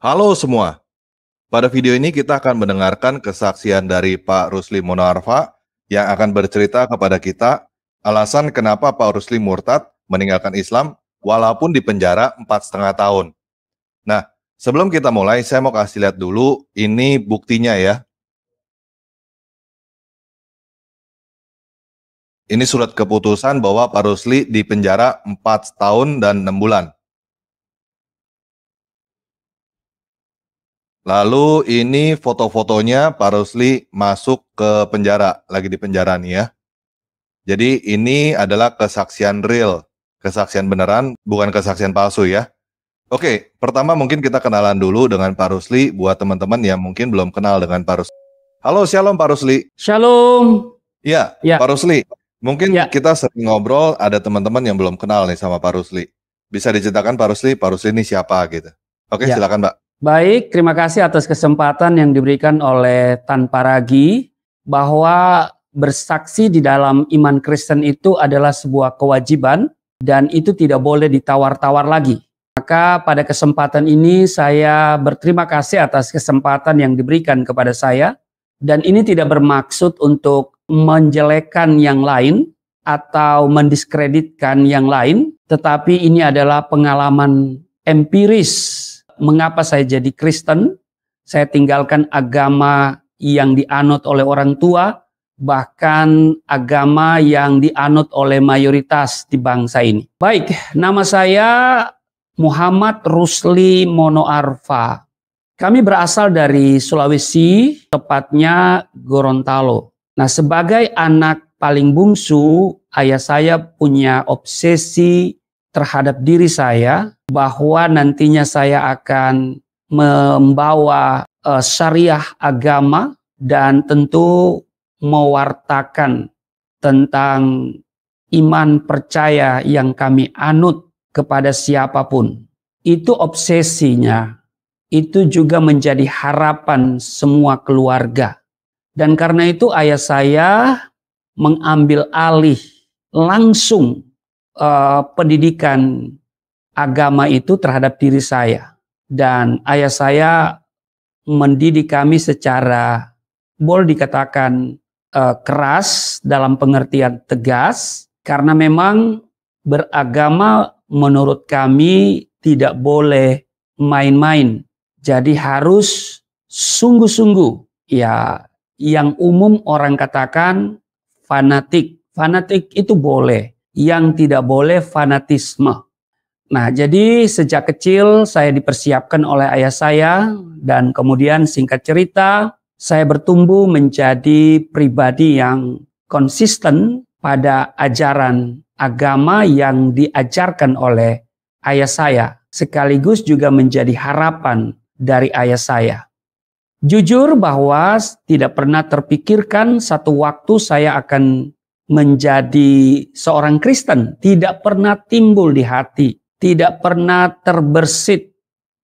Halo semua, pada video ini kita akan mendengarkan kesaksian dari Pak Rusli Monarfa yang akan bercerita kepada kita alasan kenapa Pak Rusli murtad meninggalkan Islam walaupun di penjara 4,5 tahun. Nah, sebelum kita mulai, saya mau kasih lihat dulu, ini buktinya ya. Ini surat keputusan bahwa Pak Rusli di penjara 4 tahun dan 6 bulan. Lalu ini foto-fotonya Pak Rusli masuk ke penjara, lagi di penjara nih ya. Jadi ini adalah kesaksian real, kesaksian beneran, bukan kesaksian palsu ya. Oke, pertama mungkin kita kenalan dulu dengan Pak Rusli buat teman-teman yang mungkin belum kenal dengan Pak Rusli. Halo, shalom Pak Rusli. Shalom. Ya, Ya. Pak Rusli, mungkin Ya. kita sering ngobrol, ada teman-teman yang belum kenal nih sama Pak Rusli. Bisa diceritakan Pak Rusli ini siapa gitu. Oke, Ya. silakan Pak. Baik, terima kasih atas kesempatan yang diberikan oleh Tanpa Ragi bahwa bersaksi di dalam iman Kristen itu adalah sebuah kewajiban dan itu tidak boleh ditawar-tawar lagi. Maka pada kesempatan ini saya berterima kasih atas kesempatan yang diberikan kepada saya dan ini tidak bermaksud untuk menjelekkan yang lain atau mendiskreditkan yang lain, tetapi ini adalah pengalaman empiris. Mengapa saya jadi Kristen? Saya tinggalkan agama yang dianut oleh orang tua, bahkan agama yang dianut oleh mayoritas di bangsa ini. Baik, nama saya Muhammad Rusli Monoarfa. Kami berasal dari Sulawesi, tepatnya Gorontalo. Nah, sebagai anak paling bungsu, ayah saya punya obsesi terhadap diri saya bahwa nantinya saya akan membawa syariah agama dan tentu mewartakan tentang iman percaya yang kami anut kepada siapapun. Itu obsesinya. Itu juga menjadi harapan semua keluarga. Dan karena itu ayah saya mengambil alih langsung pendidikan agama itu terhadap diri saya. Dan ayah saya mendidik kami secara boleh dikatakan keras dalam pengertian tegas, karena memang beragama menurut kami tidak boleh main-main. Jadi harus sungguh-sungguh, ya, yang umum orang katakan fanatik. Fanatik itu boleh. Yang tidak boleh fanatisme. Nah, jadi sejak kecil saya dipersiapkan oleh ayah saya dan kemudian singkat cerita saya bertumbuh menjadi pribadi yang konsisten pada ajaran agama yang diajarkan oleh ayah saya, sekaligus juga menjadi harapan dari ayah saya. Jujur bahwa tidak pernah terpikirkan satu waktu saya akan menjadi seorang Kristen, tidak pernah timbul di hati, tidak pernah terbersit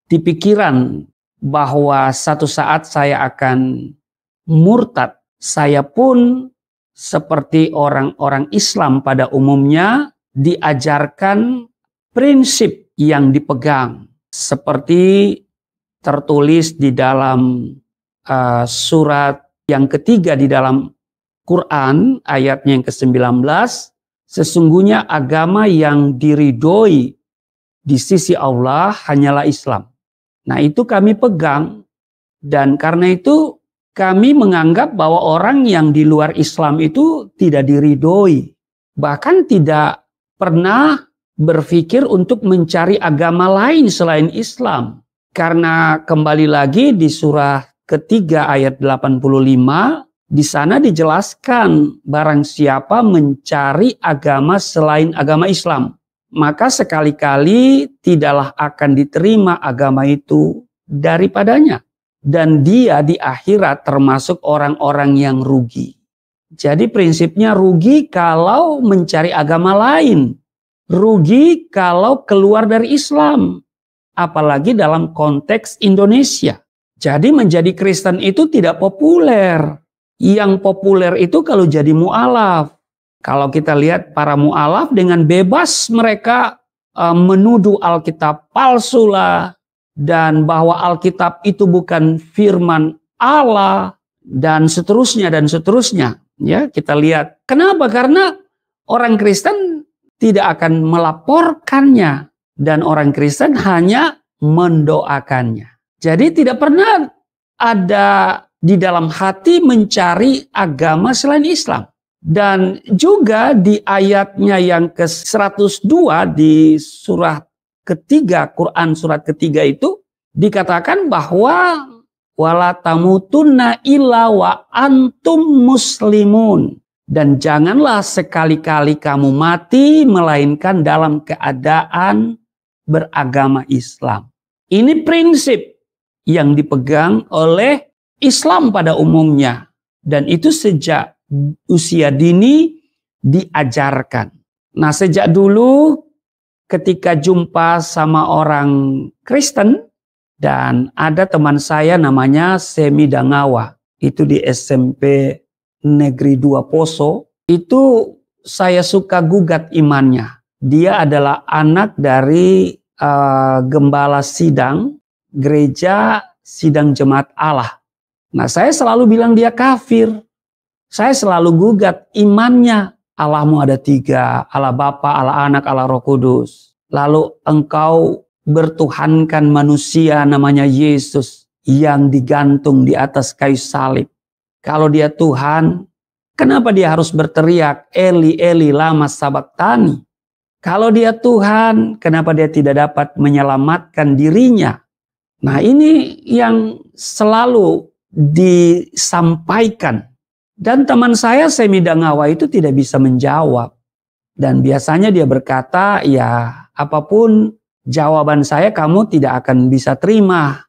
di pikiran bahwa satu saat saya akan murtad. Saya pun seperti orang-orang Islam pada umumnya diajarkan prinsip yang dipegang seperti tertulis di dalam surat yang ketiga di dalam Quran ayatnya yang ke-19, sesungguhnya agama yang diridhoi di sisi Allah hanyalah Islam. Nah, itu kami pegang dan karena itu kami menganggap bahwa orang yang di luar Islam itu tidak diridhoi. Bahkan tidak pernah berpikir untuk mencari agama lain selain Islam. Karena kembali lagi di surah ketiga ayat 85, di sana dijelaskan barang siapa mencari agama selain agama Islam, maka sekali-kali tidaklah akan diterima agama itu daripadanya. Dan dia di akhirat termasuk orang-orang yang rugi. Jadi prinsipnya rugi kalau mencari agama lain. Rugi kalau keluar dari Islam. Apalagi dalam konteks Indonesia. Jadi menjadi Kristen itu tidak populer. Yang populer itu kalau jadi mu'alaf. Kalau kita lihat para mu'alaf dengan bebas mereka menuduh Alkitab palsu lah. dan bahwa Alkitab itu bukan firman Allah dan seterusnya dan seterusnya. Ya, kita lihat. Kenapa? Karena orang Kristen tidak akan melaporkannya dan orang Kristen hanya mendoakannya. Jadi tidak pernah ada di dalam hati mencari agama selain Islam. Dan juga di ayatnya yang ke-102 di surat ketiga, Quran surat ketiga itu dikatakan bahwa wala tamutunna illa wa antum muslimun, dan janganlah sekali-kali kamu mati melainkan dalam keadaan beragama Islam. Ini prinsip yang dipegang oleh Islam pada umumnya, dan itu sejak usia dini diajarkan. Nah, sejak dulu ketika jumpa sama orang Kristen, dan ada teman saya namanya Semi Dangawa, itu di SMP Negeri 2 Poso, itu saya suka gugat imannya. Dia adalah anak dari gembala sidang, gereja sidang jemaat Allah. Nah, saya selalu bilang dia kafir. Saya selalu gugat imannya. Allahmu ada 3, Allah Bapa, Allah Anak, Allah Roh Kudus. Lalu engkau bertuhankan manusia namanya Yesus yang digantung di atas kayu salib. Kalau dia Tuhan, kenapa dia harus berteriak, Eli, Eli, lama sabachthani? Kalau dia Tuhan, kenapa dia tidak dapat menyelamatkan dirinya? Nah, ini yang selalu disampaikan. Dan teman saya Semi Dangawa itu tidak bisa menjawab. Dan biasanya dia berkata, ya apapun jawaban saya kamu tidak akan bisa terima.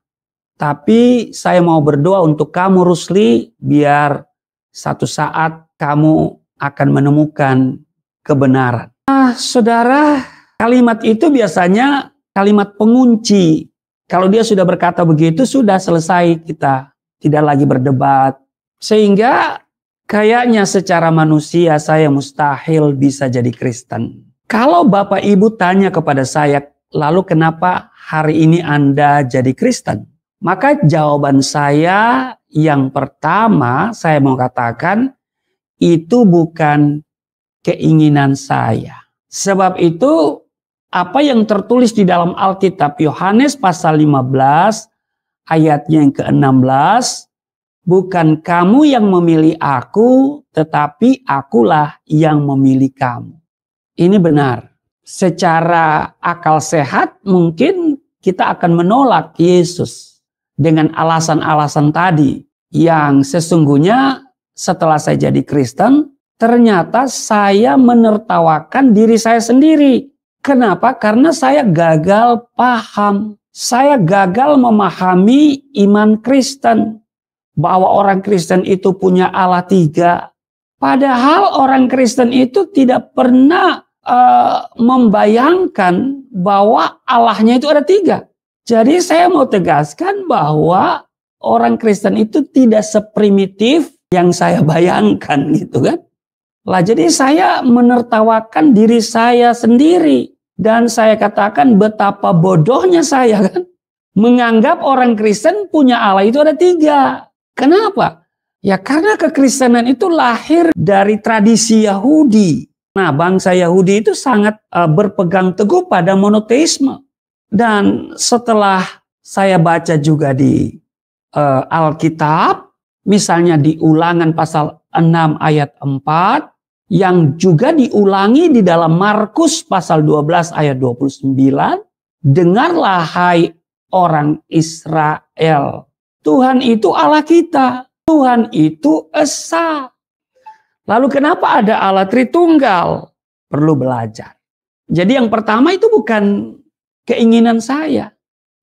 Tapi saya mau berdoa untuk kamu Rusli, biar satu saat kamu akan menemukan kebenaran. Nah, saudara, kalimat itu biasanya kalimat pengunci. Kalau dia sudah berkata begitu, sudah selesai, kita tidak lagi berdebat. Sehingga kayaknya secara manusia saya mustahil bisa jadi Kristen. Kalau Bapak Ibu tanya kepada saya, lalu kenapa hari ini Anda jadi Kristen? Maka jawaban saya yang pertama, saya mau katakan, itu bukan keinginan saya. Sebab itu, apa yang tertulis di dalam Alkitab Yohanes pasal 15, ayatnya yang ke-16, bukan kamu yang memilih aku, tetapi akulah yang memilih kamu. Ini benar. Secara akal sehat mungkin kita akan menolak Yesus dengan alasan-alasan tadi. Yang sesungguhnya setelah saya jadi Kristen, ternyata saya menertawakan diri saya sendiri. Kenapa? Karena saya gagal paham. Saya gagal memahami iman Kristen. Bahwa orang Kristen itu punya Allah 3. Padahal orang Kristen itu tidak pernah membayangkan bahwa Allahnya itu ada 3. Jadi saya mau tegaskan bahwa orang Kristen itu tidak seprimitif yang saya bayangkan gitu kan. Lah jadi saya menertawakan diri saya sendiri. Dan saya katakan betapa bodohnya saya kan. Menganggap orang Kristen punya Allah itu ada 3. Kenapa? Ya karena kekristenan itu lahir dari tradisi Yahudi. Nah, bangsa Yahudi itu sangat berpegang teguh pada monoteisme. Dan setelah saya baca juga di Alkitab, misalnya di Ulangan pasal 6 ayat 4, yang juga diulangi di dalam Markus pasal 12 ayat 29, dengarlah hai orang Israel, Tuhan itu Allah kita. Tuhan itu Esa. Lalu kenapa ada Allah Tritunggal? Perlu belajar. Jadi yang pertama itu bukan keinginan saya.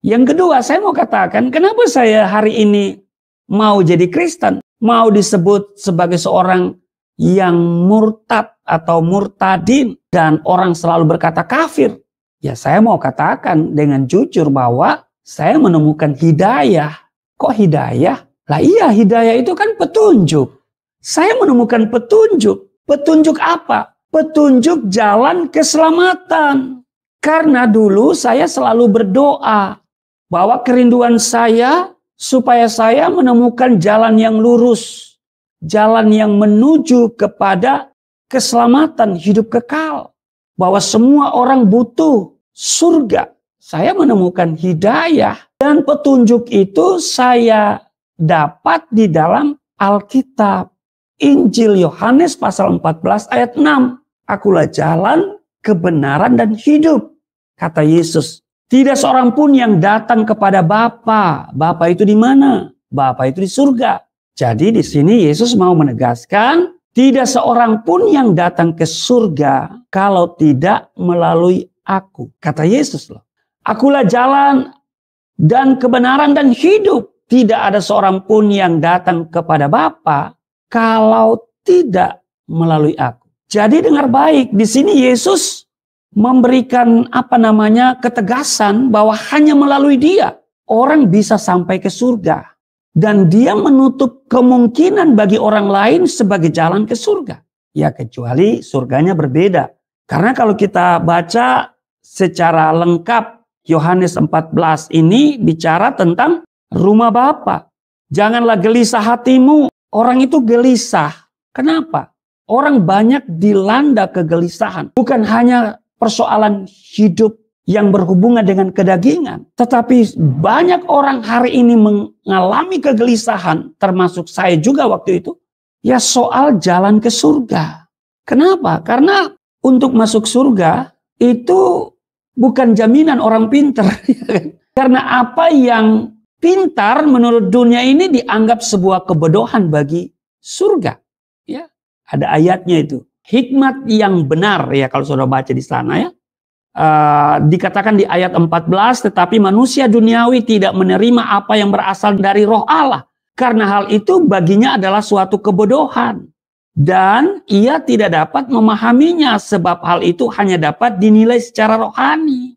Yang kedua saya mau katakan kenapa saya hari ini mau jadi Kristen. Mau disebut sebagai seorang yang murtad atau murtadin. Dan orang selalu berkata kafir. Ya saya mau katakan dengan jujur bahwa saya menemukan hidayah. Kok hidayah? Lah iya, hidayah itu kan petunjuk. Saya menemukan petunjuk. Petunjuk apa? Petunjuk jalan keselamatan. Karena dulu saya selalu berdoa. Bahwa kerinduan saya supaya saya menemukan jalan yang lurus, jalan yang menuju kepada keselamatan hidup kekal. Bahwa semua orang butuh surga. Saya menemukan hidayah dan petunjuk itu saya dapat di dalam Alkitab. Injil Yohanes pasal 14 ayat 6. Akulah jalan, kebenaran dan hidup. Kata Yesus. Tidak seorang pun yang datang kepada Bapa. Bapa itu di mana? Bapa itu di surga. Jadi di sini Yesus mau menegaskan, tidak seorang pun yang datang ke surga kalau tidak melalui aku. Kata Yesus loh. Akulah jalan dan kebenaran dan hidup. Tidak ada seorang pun yang datang kepada Bapa kalau tidak melalui aku. Jadi dengar baik, di sini Yesus memberikan ketegasan bahwa hanya melalui dia orang bisa sampai ke surga. Dan dia menutup kemungkinan bagi orang lain sebagai jalan ke surga. Ya kecuali surganya berbeda. Karena kalau kita baca secara lengkap Yohanes 14 ini bicara tentang rumah Bapa. Janganlah gelisah hatimu. Orang itu gelisah. Kenapa? Orang banyak dilanda kegelisahan. Bukan hanya persoalan hidup yang berhubungan dengan kedagingan. Tetapi banyak orang hari ini mengalami kegelisahan. Termasuk saya juga waktu itu. Ya soal jalan ke surga. Kenapa? Karena untuk masuk surga itu bukan jaminan orang pintar. Karena apa yang pintar menurut dunia ini dianggap sebuah kebodohan bagi surga. Ya, ada ayatnya itu. Hikmat yang benar ya kalau saudara baca di sana ya. Dikatakan di ayat 14, tetapi manusia duniawi tidak menerima apa yang berasal dari roh Allah. Karena hal itu baginya adalah suatu kebodohan. Dan ia tidak dapat memahaminya sebab hal itu hanya dapat dinilai secara rohani.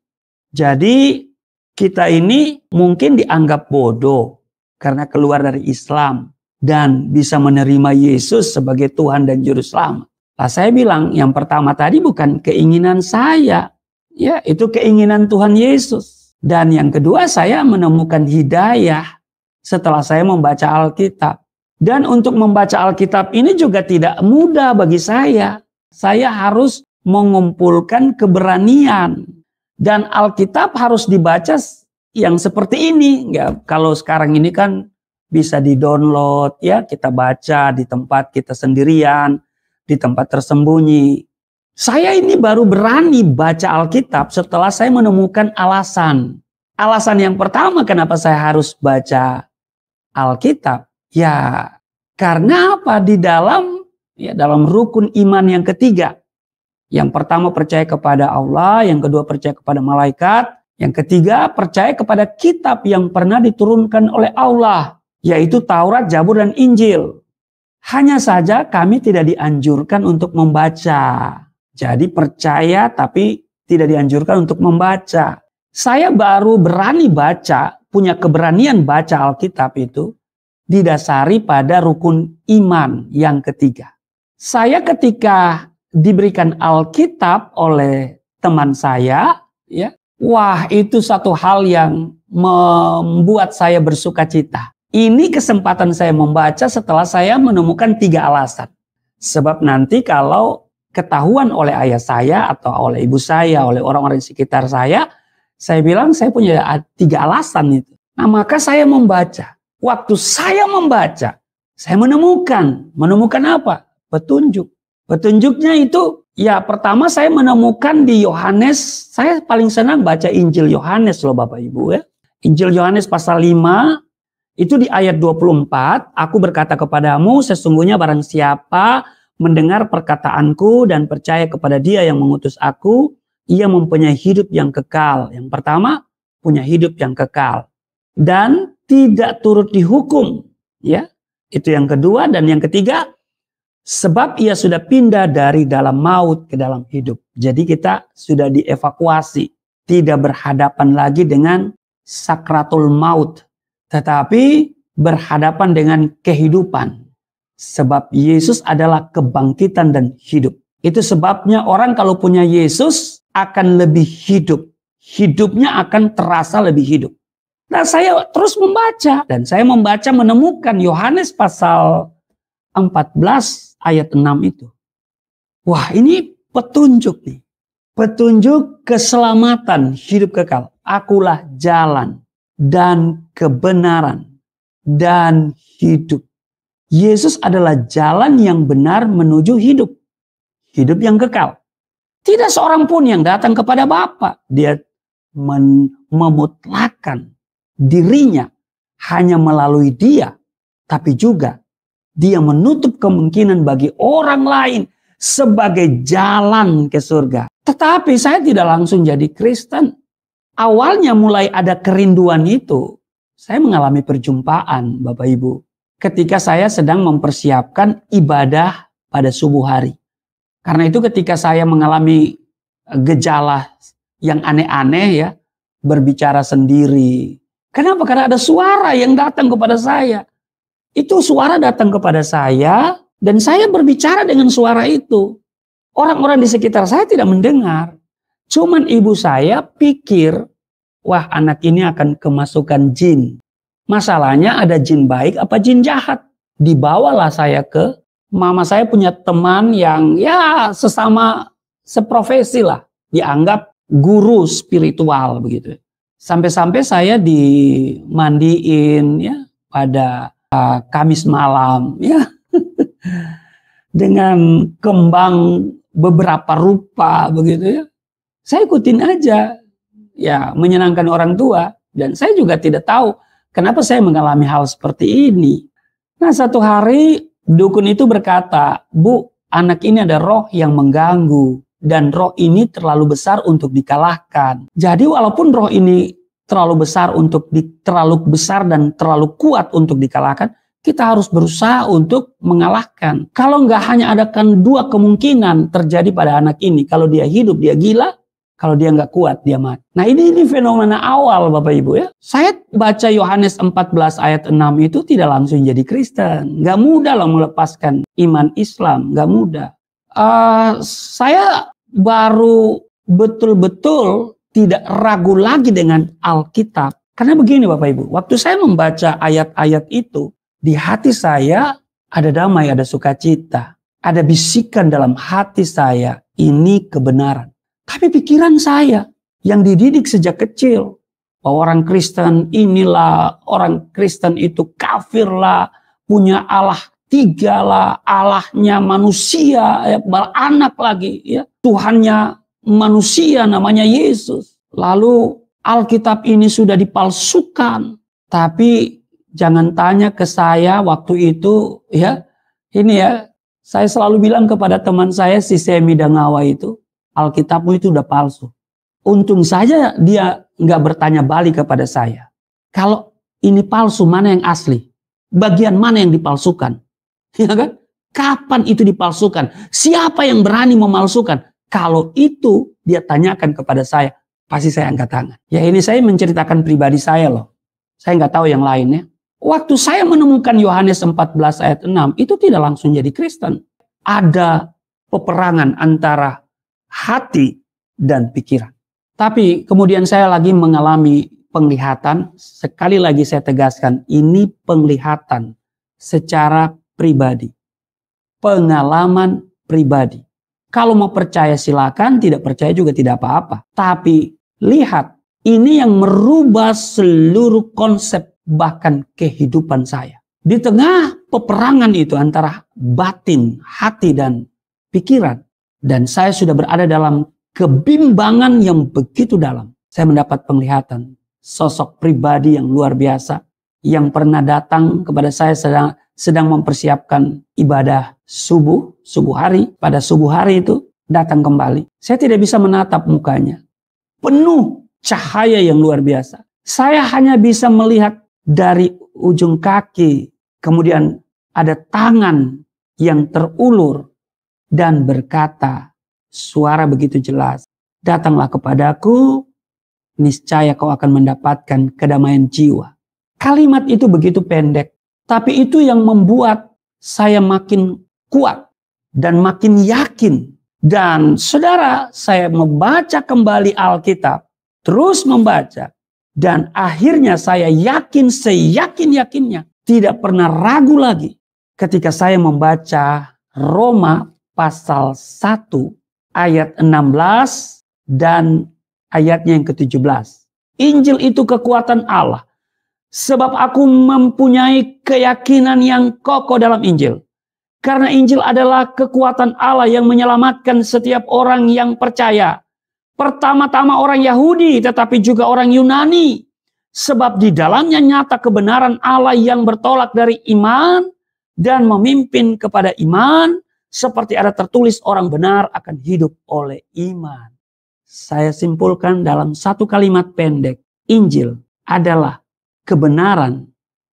Jadi kita ini mungkin dianggap bodoh karena keluar dari Islam dan bisa menerima Yesus sebagai Tuhan dan Juru Selamat. Nah, saya bilang yang pertama tadi bukan keinginan saya. Ya, itu keinginan Tuhan Yesus. Dan yang kedua saya menemukan hidayah setelah saya membaca Alkitab. Dan untuk membaca Alkitab ini juga tidak mudah bagi saya. Saya harus mengumpulkan keberanian. Dan Alkitab harus dibaca yang seperti ini. Ya, kalau sekarang ini kan bisa di-download, ya kita baca di tempat kita sendirian, di tempat tersembunyi. Saya ini baru berani baca Alkitab setelah saya menemukan alasan. Alasan yang pertama kenapa saya harus baca Alkitab. Ya karena apa? Di dalam rukun iman yang ketiga. Yang pertama percaya kepada Allah, yang kedua percaya kepada malaikat, yang ketiga percaya kepada kitab yang pernah diturunkan oleh Allah, yaitu Taurat, Zabur, dan Injil. Hanya saja kami tidak dianjurkan untuk membaca. Jadi percaya tapi tidak dianjurkan untuk membaca. Saya baru berani baca, punya keberanian baca Alkitab itu didasari pada rukun iman yang ketiga. Saya ketika diberikan Alkitab oleh teman saya, ya, wah itu satu hal yang membuat saya bersuka cita. Ini kesempatan saya membaca setelah saya menemukan 3 alasan. Sebab nanti kalau ketahuan oleh ayah saya atau oleh ibu saya, oleh orang-orang di sekitar saya bilang saya punya 3 alasan itu. Nah maka saya membaca. Waktu saya membaca, saya menemukan apa? Petunjuk. Petunjuknya itu, ya pertama saya menemukan di Yohanes, saya paling senang baca Injil Yohanes loh Bapak Ibu ya. Injil Yohanes pasal 5, itu di ayat 24, aku berkata kepadamu sesungguhnya barang siapa mendengar perkataanku dan percaya kepada dia yang mengutus aku, ia mempunyai hidup yang kekal. Yang pertama, punya hidup yang kekal. Dan tidak turut dihukum. Ya, itu yang kedua. Dan yang ketiga, sebab ia sudah pindah dari dalam maut ke dalam hidup. Jadi kita sudah dievakuasi. Tidak berhadapan lagi dengan sakratul maut. Tetapi berhadapan dengan kehidupan. Sebab Yesus adalah kebangkitan dan hidup. Itu sebabnya orang kalau punya Yesus akan lebih hidup. Hidupnya akan terasa lebih hidup. Nah, saya terus membaca dan saya membaca menemukan Yohanes pasal 14 ayat 6 itu. Wah, ini petunjuk nih. Petunjuk keselamatan hidup kekal. Akulah jalan dan kebenaran dan hidup. Yesus adalah jalan yang benar menuju hidup. Hidup yang kekal. Tidak seorang pun yang datang kepada Bapa. Dia memutlakkan dirinya hanya melalui dia. Tapi juga dia menutup kemungkinan bagi orang lain sebagai jalan ke surga. Tetapi saya tidak langsung jadi Kristen. Awalnya mulai ada kerinduan itu. Saya mengalami perjumpaan Bapak Ibu. Ketika saya sedang mempersiapkan ibadah pada subuh hari. Karena itu ketika saya mengalami gejala yang aneh-aneh ya. Berbicara sendiri. Kenapa? Karena ada suara yang datang kepada saya. Itu suara datang kepada saya. Dan saya berbicara dengan suara itu. Orang-orang di sekitar saya tidak mendengar. Cuman ibu saya pikir, wah anak ini akan kemasukan jin. Masalahnya ada jin baik apa jin jahat. Dibawalah saya ke mama saya punya teman yang ya sesama seprofesi lah. Dianggap guru spiritual begitu. Sampai-sampai saya dimandiin ya pada Kamis malam ya. Dengan kembang beberapa rupa begitu ya. Saya ikutin aja. Ya, menyenangkan orang tua dan saya juga tidak tahu kenapa saya mengalami hal seperti ini. Nah, satu hari dukun itu berkata, "Bu, anak ini ada roh yang mengganggu dan roh ini terlalu besar untuk dikalahkan. Jadi walaupun roh ini terlalu besar dan terlalu kuat untuk dikalahkan, kita harus berusaha untuk mengalahkan. Kalau nggak hanya adakan dua kemungkinan terjadi pada anak ini. Kalau dia hidup, dia gila. Kalau dia nggak kuat, dia mati." Nah ini fenomena awal Bapak Ibu ya. Saya baca Yohanes 14 ayat 6 itu tidak langsung jadi Kristen. Nggak mudah lah melepaskan iman Islam. Nggak mudah. Saya baru betul-betul tidak ragu lagi dengan Alkitab. Karena begini Bapak Ibu. Waktu saya membaca ayat-ayat itu. Di hati saya ada damai, ada sukacita. Ada bisikan dalam hati saya. Ini kebenaran. Tapi pikiran saya yang dididik sejak kecil. Bahwa orang Kristen inilah, orang Kristen itu kafir lah. Punya Allah tiga lah. Allahnya manusia, ya, beranak lagi. Ya. Tuhannya manusia namanya Yesus. Lalu Alkitab ini sudah dipalsukan. Tapi jangan tanya ke saya waktu itu, ya, ini ya, saya selalu bilang kepada teman saya si Semi Dangawa itu, Alkitabmu itu udah palsu. Untung saja dia nggak bertanya balik kepada saya. Kalau ini palsu, mana yang asli? Bagian mana yang dipalsukan? Ya kan? Kapan itu dipalsukan? Siapa yang berani memalsukan? Kalau itu dia tanyakan kepada saya, pasti saya angkat tangan. Ya ini saya menceritakan pribadi saya loh. Saya nggak tahu yang lainnya. Waktu saya menemukan Yohanes 14 ayat 6, itu tidak langsung jadi Kristen. Ada peperangan antara hati dan pikiran. Tapi kemudian saya lagi mengalami penglihatan. Sekali lagi saya tegaskan, ini penglihatan secara pribadi. Pengalaman pribadi. Kalau mau percaya silakan, tidak percaya juga tidak apa-apa. Tapi lihat, ini yang merubah seluruh konsep bahkan kehidupan saya. Di tengah peperangan itu antara batin, hati, dan pikiran. Dan saya sudah berada dalam kebimbangan yang begitu dalam. Saya mendapat penglihatan sosok pribadi yang luar biasa. Yang pernah datang kepada saya sedang mempersiapkan ibadah subuh hari. Pada subuh hari itu datang kembali. Saya tidak bisa menatap mukanya. Penuh cahaya yang luar biasa. Saya hanya bisa melihat dari ujung kaki. Kemudian ada tangan yang terulur. Dan berkata, suara begitu jelas. Datanglah kepadaku, niscaya kau akan mendapatkan kedamaian jiwa. Kalimat itu begitu pendek. Tapi itu yang membuat saya makin kuat. Dan makin yakin. Dan saudara, saya membaca kembali Alkitab. Terus membaca. Dan akhirnya saya yakin, seyakin-yakinnya, tidak pernah ragu lagi ketika saya membaca Roma pasal 1 ayat 16 dan ayatnya yang ke-17. Injil itu kekuatan Allah. Sebab aku mempunyai keyakinan yang kokoh dalam Injil. Karena Injil adalah kekuatan Allah yang menyelamatkan setiap orang yang percaya. Pertama-tama orang Yahudi, tetapi juga orang Yunani. Sebab di dalamnya nyata kebenaran Allah yang bertolak dari iman dan memimpin kepada iman. Seperti ada tertulis, orang benar akan hidup oleh iman. Saya simpulkan dalam satu kalimat pendek. Injil adalah kebenaran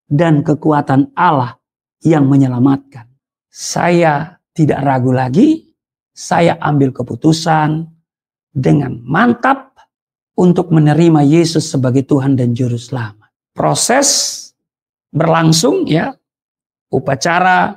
dan kekuatan Allah yang menyelamatkan. Saya tidak ragu lagi, saya ambil keputusan dengan mantap untuk menerima Yesus sebagai Tuhan dan Juru Selamat. Proses berlangsung ya, upacara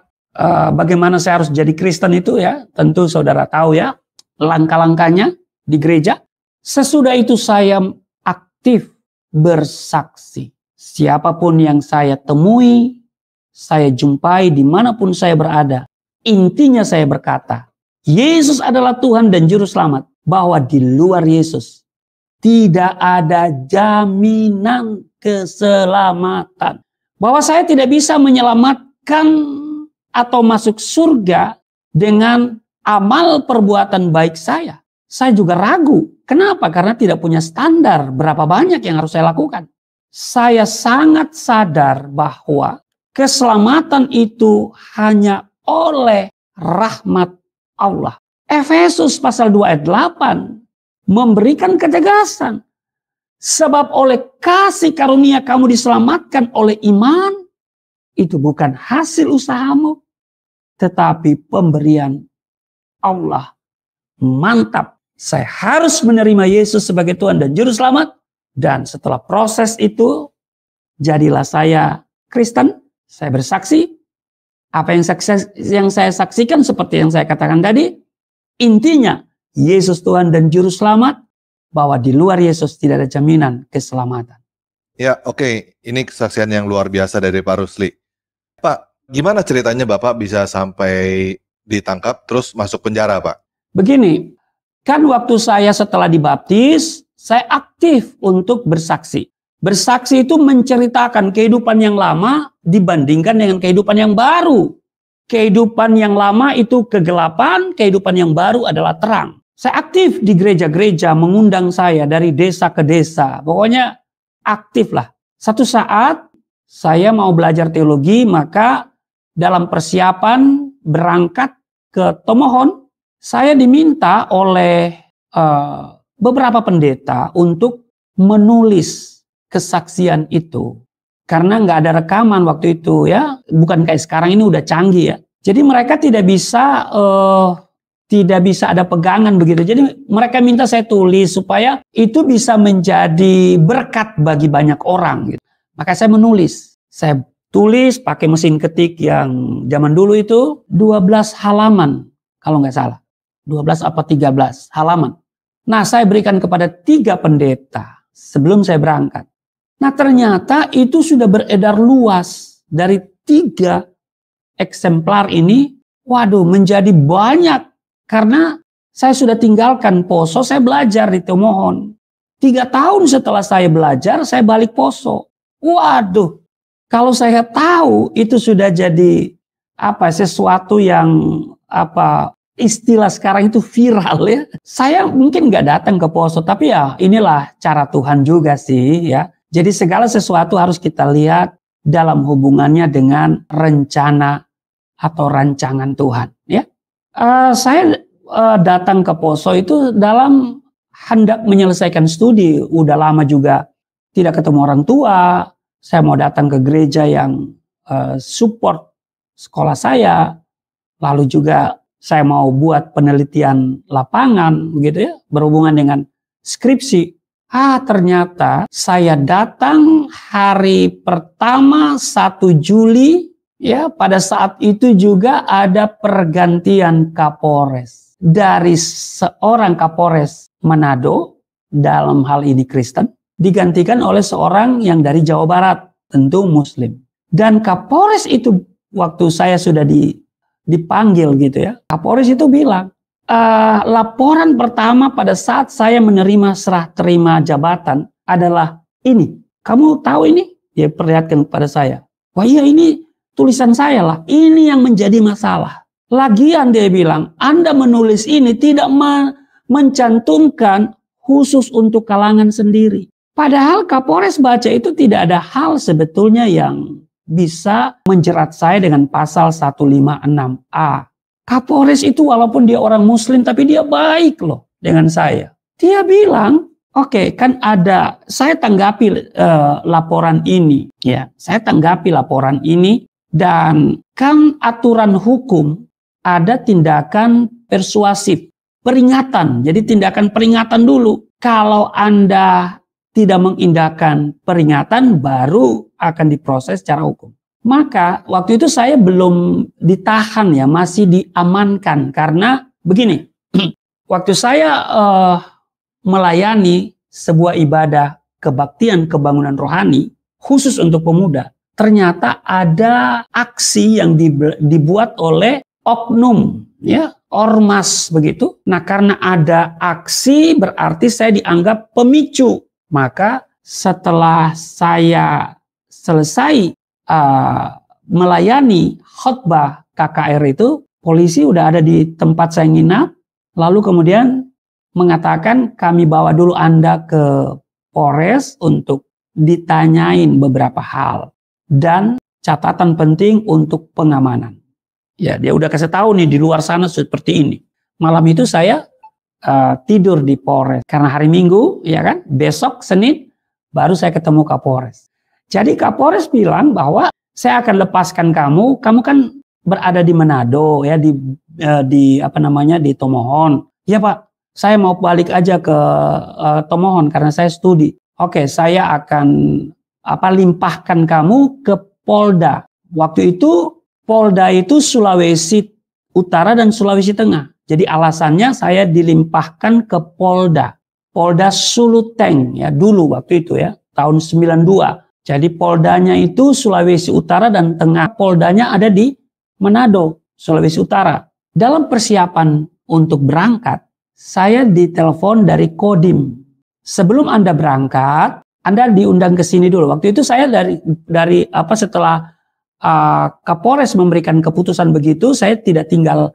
bagaimana saya harus jadi Kristen itu ya, tentu saudara tahu ya, langkah-langkahnya di gereja. Sesudah itu saya aktif bersaksi. Siapapun yang saya temui, saya jumpai dimanapun saya berada. Intinya saya berkata, Yesus adalah Tuhan dan Juru Selamat. Bahwa di luar Yesus tidak ada jaminan keselamatan. Bahwa saya tidak bisa menyelamatkan atau masuk surga dengan amal perbuatan baik saya. Saya juga ragu. Kenapa? Karena tidak punya standar berapa banyak yang harus saya lakukan. Saya sangat sadar bahwa keselamatan itu hanya oleh rahmat Allah. Efesus pasal 2 ayat 8 memberikan ketegasan. Sebab oleh kasih karunia kamu diselamatkan oleh iman. Itu bukan hasil usahamu, tetapi pemberian Allah. Mantap. Saya harus menerima Yesus sebagai Tuhan dan Juru Selamat. Dan setelah proses itu, jadilah saya Kristen. Saya bersaksi. Apa yang saya saksikan seperti yang saya katakan tadi. Intinya, Yesus Tuhan dan Juru Selamat. Bahwa di luar Yesus tidak ada jaminan keselamatan. Ya, oke. Ini kesaksian yang luar biasa dari Pak Rusli. Pak, gimana ceritanya Bapak bisa sampai ditangkap terus masuk penjara, Pak? Begini, kan waktu saya setelah dibaptis, saya aktif untuk bersaksi. Bersaksi itu menceritakan kehidupan yang lama dibandingkan dengan kehidupan yang baru. Kehidupan yang lama itu kegelapan, kehidupan yang baru adalah terang. Saya aktif di gereja-gereja, mengundang saya dari desa ke desa. Pokoknya aktif lah. Satu saat saya mau belajar teologi, maka dalam persiapan berangkat ke Tomohon, saya diminta oleh beberapa pendeta untuk menulis kesaksian itu. Karena nggak ada rekaman waktu itu ya, bukan kayak sekarang ini udah canggih ya. Jadi mereka tidak bisa ada pegangan begitu. Jadi mereka minta saya tulis supaya itu bisa menjadi berkat bagi banyak orang. Gitu. Maka saya menulis. Saya tulis pakai mesin ketik yang zaman dulu itu 12 halaman kalau nggak salah. 12 apa 13 halaman. Nah, saya berikan kepada 3 pendeta sebelum saya berangkat. Nah, ternyata itu sudah beredar luas dari 3 eksemplar ini. Waduh, menjadi banyak karena saya sudah tinggalkan Poso, saya belajar di Tomohon. 3 tahun setelah saya belajar, saya balik Poso. Waduh, kalau saya tahu itu sudah jadi sesuatu yang istilah sekarang itu viral ya. Saya mungkin nggak datang ke Poso, tapi ya inilah cara Tuhan juga sih ya. Jadi segala sesuatu harus kita lihat dalam hubungannya dengan rencana atau rancangan Tuhan ya. Saya datang ke Poso itu dalam hendak menyelesaikan studi. Udah lama juga tidak ketemu orang tua. Saya mau datang ke gereja yang support sekolah saya. Lalu juga saya mau buat penelitian lapangan begitu ya, berhubungan dengan skripsi. Ternyata saya datang hari pertama 1 Juli ya, pada saat itu juga ada pergantian Kapolres. Dari seorang Kapolres Manado, dalam hal ini Kristen, digantikan oleh seorang yang dari Jawa Barat, tentu Muslim. Dan Kapolres itu waktu saya sudah dipanggil gitu ya, Kapolres itu bilang, laporan pertama pada saat saya menerima serah terima jabatan adalah ini. Kamu tahu ini? Dia perlihatkan kepada saya. Wah iya, ini tulisan saya lah. Ini yang menjadi masalah. Lagian dia bilang, Anda menulis ini tidak mencantumkan khusus untuk kalangan sendiri. Padahal Kapolres baca itu tidak ada hal sebetulnya yang bisa menjerat saya dengan pasal 156A. Kapolres itu walaupun dia orang Muslim tapi dia baik loh dengan saya. Dia bilang, oke, kan ada, saya tanggapi laporan ini. Ya, saya tanggapi laporan ini dan kan aturan hukum ada tindakan persuasif, peringatan. Jadi tindakan peringatan dulu. Kalau Anda tidak mengindahkan peringatan, baru akan diproses secara hukum. Maka waktu itu saya belum ditahan ya, masih diamankan. Karena begini, waktu saya melayani sebuah ibadah kebaktian kebangunan rohani, khusus untuk pemuda, ternyata ada aksi yang dibuat oleh oknum, ya, ormas begitu. Nah, karena ada aksi berarti saya dianggap pemicu. Maka setelah saya selesai melayani khotbah KKR itu, polisi udah ada di tempat saya nginap, lalu kemudian mengatakan kami bawa dulu Anda ke Polres untuk ditanyain beberapa hal dan catatan penting untuk pengamanan. Ya, dia udah kasih tahu nih di luar sana seperti ini. Malam itu saya tidur di Polres karena hari Minggu, ya kan? Besok Senin baru saya ketemu Kapolres. Jadi Kapolres bilang bahwa saya akan lepaskan kamu. Kamu kan berada di Manado, ya, di apa namanya, di Tomohon. Ya Pak, saya mau balik aja ke Tomohon karena saya studi. Oke, saya akan limpahkan kamu ke Polda. Waktu itu Polda itu Sulawesi Utara dan Sulawesi Tengah. Jadi alasannya saya dilimpahkan ke Polda Suluteng ya dulu waktu itu ya, tahun 92. Jadi Poldanya itu Sulawesi Utara dan Tengah. Poldanya ada di Manado, Sulawesi Utara. Dalam persiapan untuk berangkat, saya ditelepon dari Kodim. Sebelum Anda berangkat, Anda diundang ke sini dulu. Waktu itu saya setelah Kapolres memberikan keputusan begitu, saya tidak tinggal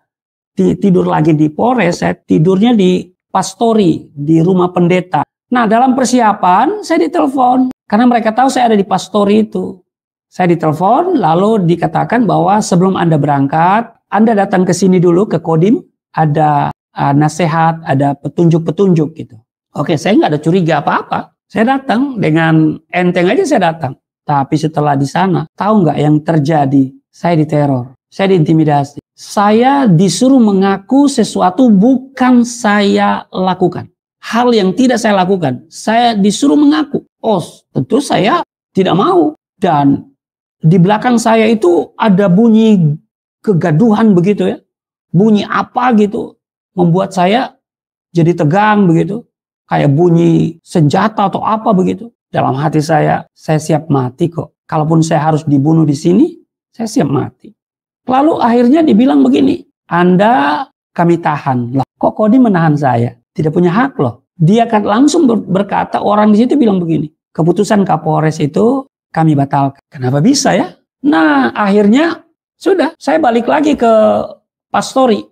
tidur lagi di Polres, saya tidurnya di pastori, di rumah pendeta. Nah, dalam persiapan saya ditelepon karena mereka tahu saya ada di pastori itu. Saya ditelepon lalu dikatakan bahwa sebelum Anda berangkat, Anda datang ke sini dulu ke Kodim, ada nasihat, ada petunjuk-petunjuk gitu. Oke, saya nggak ada curiga apa-apa. Saya datang dengan enteng aja saya datang. Tapi setelah di sana, tahu nggak yang terjadi? Saya diteror, saya diintimidasi. Saya disuruh mengaku sesuatu bukan saya lakukan. Hal yang tidak saya lakukan. Saya disuruh mengaku. Oh, tentu saya tidak mau. Dan di belakang saya itu ada bunyi kegaduhan begitu ya. Bunyi apa gitu. Membuat saya jadi tegang begitu. Kayak bunyi senjata atau apa begitu. Dalam hati saya siap mati kok. Kalaupun saya harus dibunuh di sini, saya siap mati. Lalu akhirnya dibilang begini, Anda kami tahan. Lah, kok Kodim menahan saya? Tidak punya hak loh. Dia kan langsung berkata, orang di situ bilang begini, keputusan Kapolres itu kami batalkan. Kenapa bisa ya? Nah, akhirnya sudah, saya balik lagi ke pastori.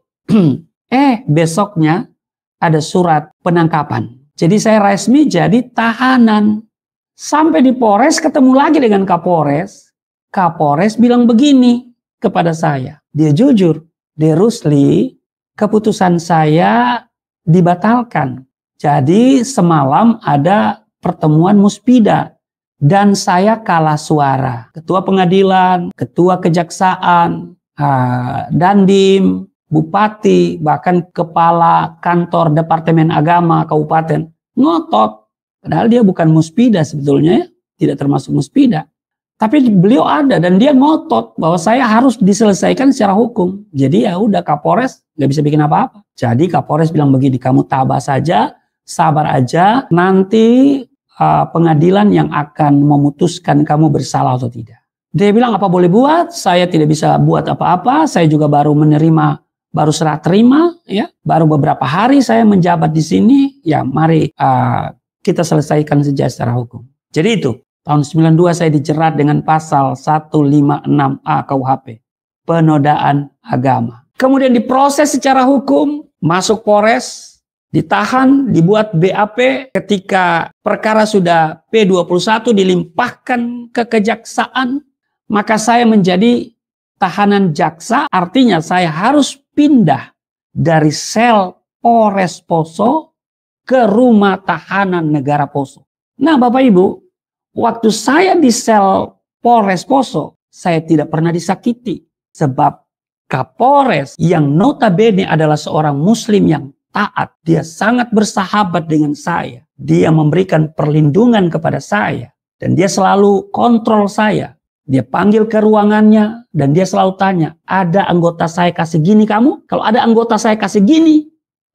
Besoknya ada surat penangkapan. Jadi saya resmi jadi tahanan. Sampai di Polres ketemu lagi dengan Kapolres. Kapolres bilang begini kepada saya. Dia jujur. De Rusli, keputusan saya dibatalkan. Jadi semalam ada pertemuan muspida. Dan saya kalah suara. Ketua pengadilan, ketua kejaksaan, dandim, bupati, bahkan kepala kantor departemen agama kabupaten ngotot. Padahal dia bukan muspida sebetulnya ya, tidak termasuk muspida. Tapi beliau ada dan dia ngotot bahwa saya harus diselesaikan secara hukum. Jadi ya udah Kapolres nggak bisa bikin apa-apa. Jadi Kapolres bilang begini, kamu tabah saja, sabar aja, nanti pengadilan yang akan memutuskan kamu bersalah atau tidak. Dia bilang, apa boleh buat? Saya tidak bisa buat apa-apa. Saya juga baru menerima, baru serah terima, ya. Baru beberapa hari saya menjabat di sini. Ya, mari kita selesaikan saja secara hukum. Jadi itu, tahun 92 saya dijerat dengan pasal 156A KUHP, penodaan agama. Kemudian diproses secara hukum, masuk Polres, ditahan, dibuat BAP. Ketika perkara sudah P21 dilimpahkan ke kejaksaan, maka saya menjadi tahanan jaksa, artinya saya harus pindah dari sel Polres Poso ke rumah tahanan negara Poso. Nah, Bapak Ibu, waktu saya di sel Polres Poso, saya tidak pernah disakiti. Sebab Kapolres yang notabene adalah seorang Muslim yang taat, dia sangat bersahabat dengan saya. Dia memberikan perlindungan kepada saya. Dan dia selalu kontrol saya. Dia panggil ke ruangannya dan dia selalu tanya, ada anggota saya kasih gini kamu? Kalau ada anggota saya kasih gini,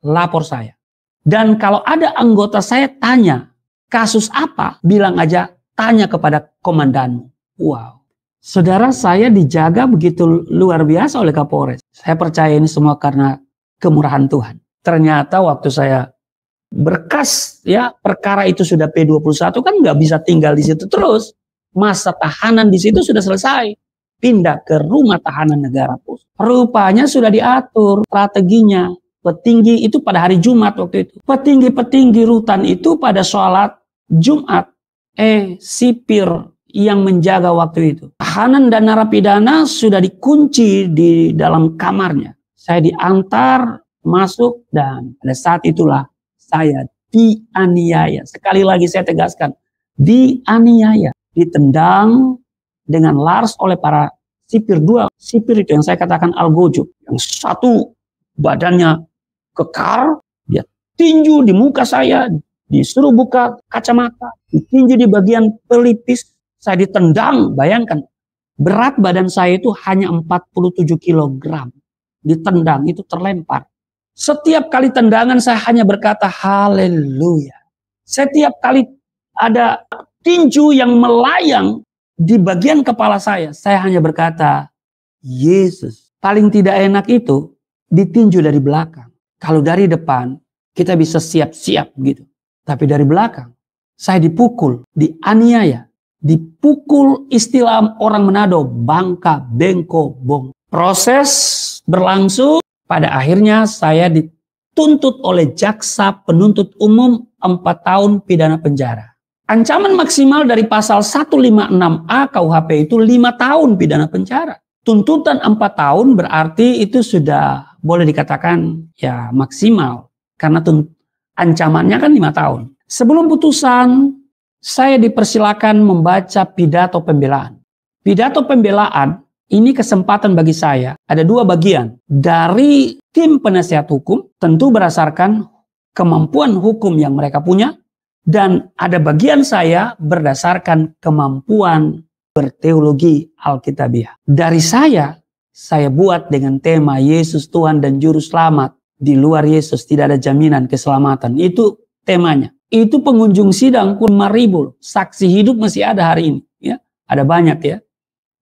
lapor saya. Dan kalau ada anggota saya tanya, kasus apa? Bilang aja, tanya kepada komandanmu. Wow. Saudara, saya dijaga begitu luar biasa oleh Kapolres. Saya percaya ini semua karena kemurahan Tuhan. Ternyata waktu saya berkas, ya perkara itu sudah P21 kan nggak bisa tinggal di situ terus. Masa tahanan di situ sudah selesai. Pindah ke rumah tahanan negara Poso. Rupanya sudah diatur strateginya. Petinggi itu pada hari Jumat waktu itu. Petinggi-petinggi rutan itu pada sholat Jumat. Sipir yang menjaga waktu itu. Tahanan dan narapidana sudah dikunci di dalam kamarnya. Saya diantar masuk dan pada saat itulah saya dianiaya. Sekali lagi saya tegaskan, dianiaya. Ditendang dengan laras oleh para sipir. Dua sipir itu yang saya katakan algojo. Yang satu badannya kekar, dia tinju di muka saya, disuruh buka kacamata, ditinju di bagian pelipis, saya ditendang. Bayangkan, berat badan saya itu hanya 47 kg. Ditendang, itu terlempar. Setiap kali tendangan saya hanya berkata haleluya. Setiap kali ada tinju yang melayang di bagian kepala saya hanya berkata, Yesus. Paling tidak enak itu ditinju dari belakang. Kalau dari depan, kita bisa siap-siap gitu. Tapi dari belakang, saya dipukul, dianiaya. Dipukul istilah orang Manado, bangka, bengko, bong. Proses berlangsung, pada akhirnya saya dituntut oleh jaksa penuntut umum 4 tahun pidana penjara. Ancaman maksimal dari pasal 156A KUHP itu 5 tahun pidana penjara. Tuntutan 4 tahun berarti itu sudah boleh dikatakan ya maksimal. Karena ancamannya kan 5 tahun. Sebelum putusan, saya dipersilakan membaca pidato pembelaan. Pidato pembelaan ini kesempatan bagi saya. Ada 2 bagian. Dari tim penasihat hukum, tentu berdasarkan kemampuan hukum yang mereka punya. Dan ada bagian saya berdasarkan kemampuan berteologi Alkitabiah. Dari saya buat dengan tema Yesus Tuhan dan Juru Selamat. Di luar Yesus tidak ada jaminan keselamatan. Itu temanya. Itu pengunjung sidang pun 5.000. Saksi hidup masih ada hari ini. Ya, ada banyak ya.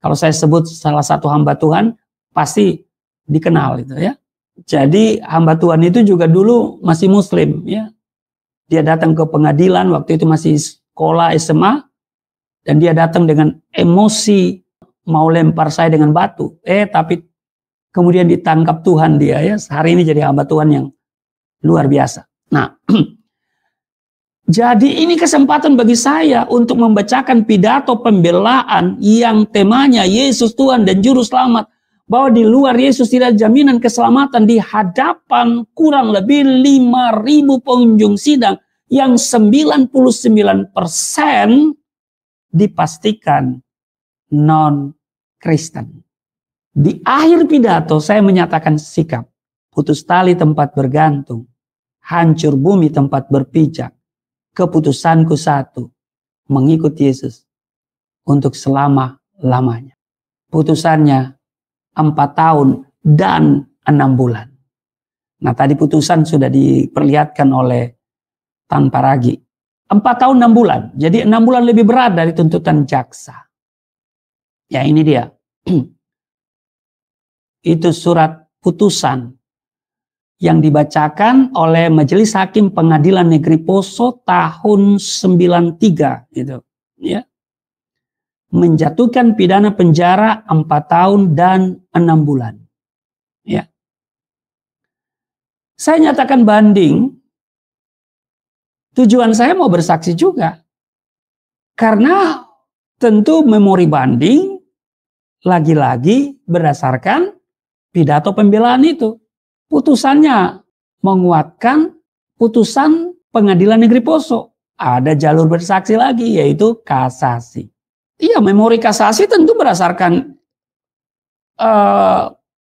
Kalau saya sebut salah satu hamba Tuhan, pasti dikenal itu ya. Jadi hamba Tuhan itu juga dulu masih Muslim ya. Dia datang ke pengadilan, waktu itu masih sekolah SMA, dan dia datang dengan emosi, mau lempar saya dengan batu. Tapi kemudian ditangkap Tuhan dia ya. Hari ini jadi hamba Tuhan yang luar biasa. Nah, jadi ini kesempatan bagi saya untuk membacakan pidato pembelaan yang temanya Yesus Tuhan dan Juru Selamat. Bahwa di luar Yesus tidak ada jaminan keselamatan di hadapan kurang lebih 5.000 pengunjung sidang yang 99% dipastikan non-Kristen. Di akhir pidato saya menyatakan sikap, putus tali tempat bergantung, hancur bumi tempat berpijak, keputusanku satu, mengikut Yesus untuk selama-lamanya. Putusannya 4 tahun dan 6 bulan. Nah tadi putusan sudah diperlihatkan oleh Tan Paragi. 4 tahun 6 bulan. Jadi 6 bulan lebih berat dari tuntutan jaksa. Ya ini dia. Itu surat putusan yang dibacakan oleh Majelis Hakim Pengadilan Negeri Poso tahun 93 gitu, ya. Menjatuhkan pidana penjara 4 tahun dan 6 bulan. Ya. Saya nyatakan banding. Tujuan saya mau bersaksi juga. Karena tentu memori banding lagi-lagi berdasarkan pidato pembelaan itu. Putusannya menguatkan putusan Pengadilan Negeri Poso. Ada jalur bersaksi lagi, yaitu kasasi. Iya, memori kasasi tentu berdasarkan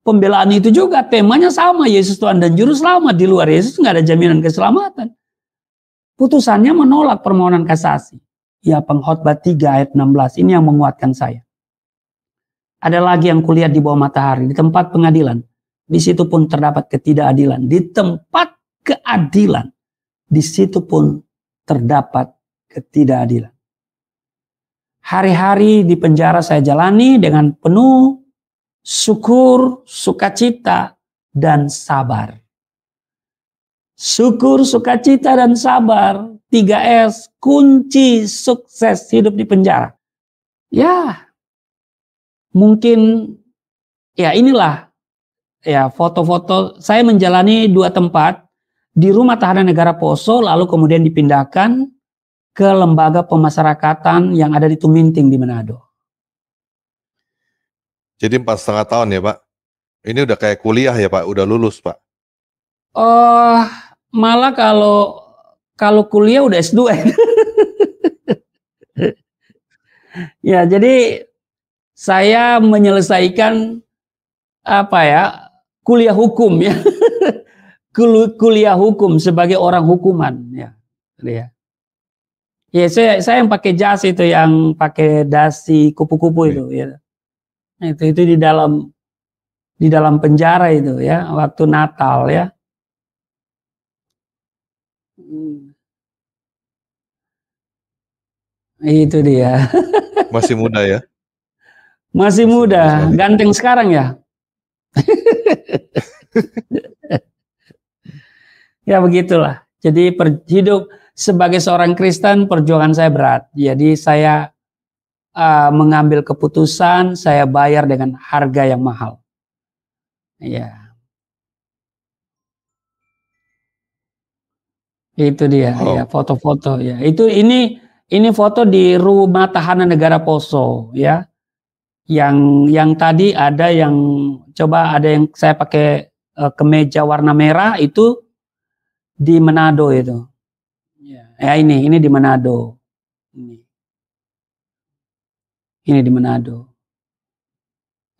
pembelaan itu juga. Temanya sama, Yesus Tuhan dan Juru Selamat. Di luar Yesus nggak ada jaminan keselamatan. Putusannya menolak permohonan kasasi. Ya, pengkhotbah 3 ayat 16. Ini yang menguatkan saya. Ada lagi yang kulihat di bawah matahari, di tempat pengadilan. Di situ pun terdapat ketidakadilan. Di tempat keadilan, di situ pun terdapat ketidakadilan. Hari-hari di penjara saya jalani dengan penuh syukur, sukacita, dan sabar. Syukur, sukacita, dan sabar. 3S, kunci sukses hidup di penjara. Ya, mungkin, ya inilah, ya foto-foto. Saya menjalani 2 tempat. Di Rumah Tahanan Negara Poso, lalu kemudian dipindahkan ke lembaga pemasyarakatan yang ada di Tuminting di Manado. Jadi 4,5 tahun ya Pak? Ini udah kayak kuliah ya Pak? Udah lulus Pak? Malah kalau kuliah udah S2. Ya, jadi saya menyelesaikan kuliah hukum ya. Kuliah hukum sebagai orang hukuman ya. Ya, saya yang pakai jas itu, yang pakai dasi kupu-kupu itu ya. Itu di dalam penjara itu ya, waktu Natal ya. Itu dia. Masih muda ya? Masih muda, ganteng sekarang ya. Ya begitulah. Jadi hidup sebagai seorang Kristen, perjuangan saya berat. Jadi saya mengambil keputusan, saya bayar dengan harga yang mahal. Ya. Itu dia, ya, foto-foto ya. Ini foto di Rumah Tahanan Negara Poso ya. Yang tadi ada yang ada yang saya pakai kemeja warna merah itu di Manado itu. Ya ini di Manado. Ini di Manado.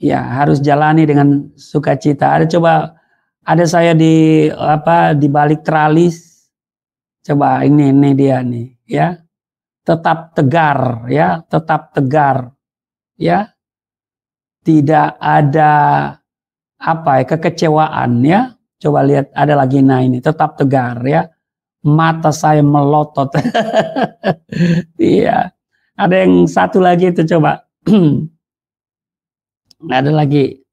Ya, harus jalani dengan sukacita. Ada saya di balik tralis. Coba ini dia nih, ya. Tetap tegar, ya, tetap tegar. Ya. Tidak ada kekecewaan ya. Coba lihat, ada lagi ini, tetap tegar ya. Mata saya melotot. Iya. Ada yang satu lagi itu coba. Ada lagi.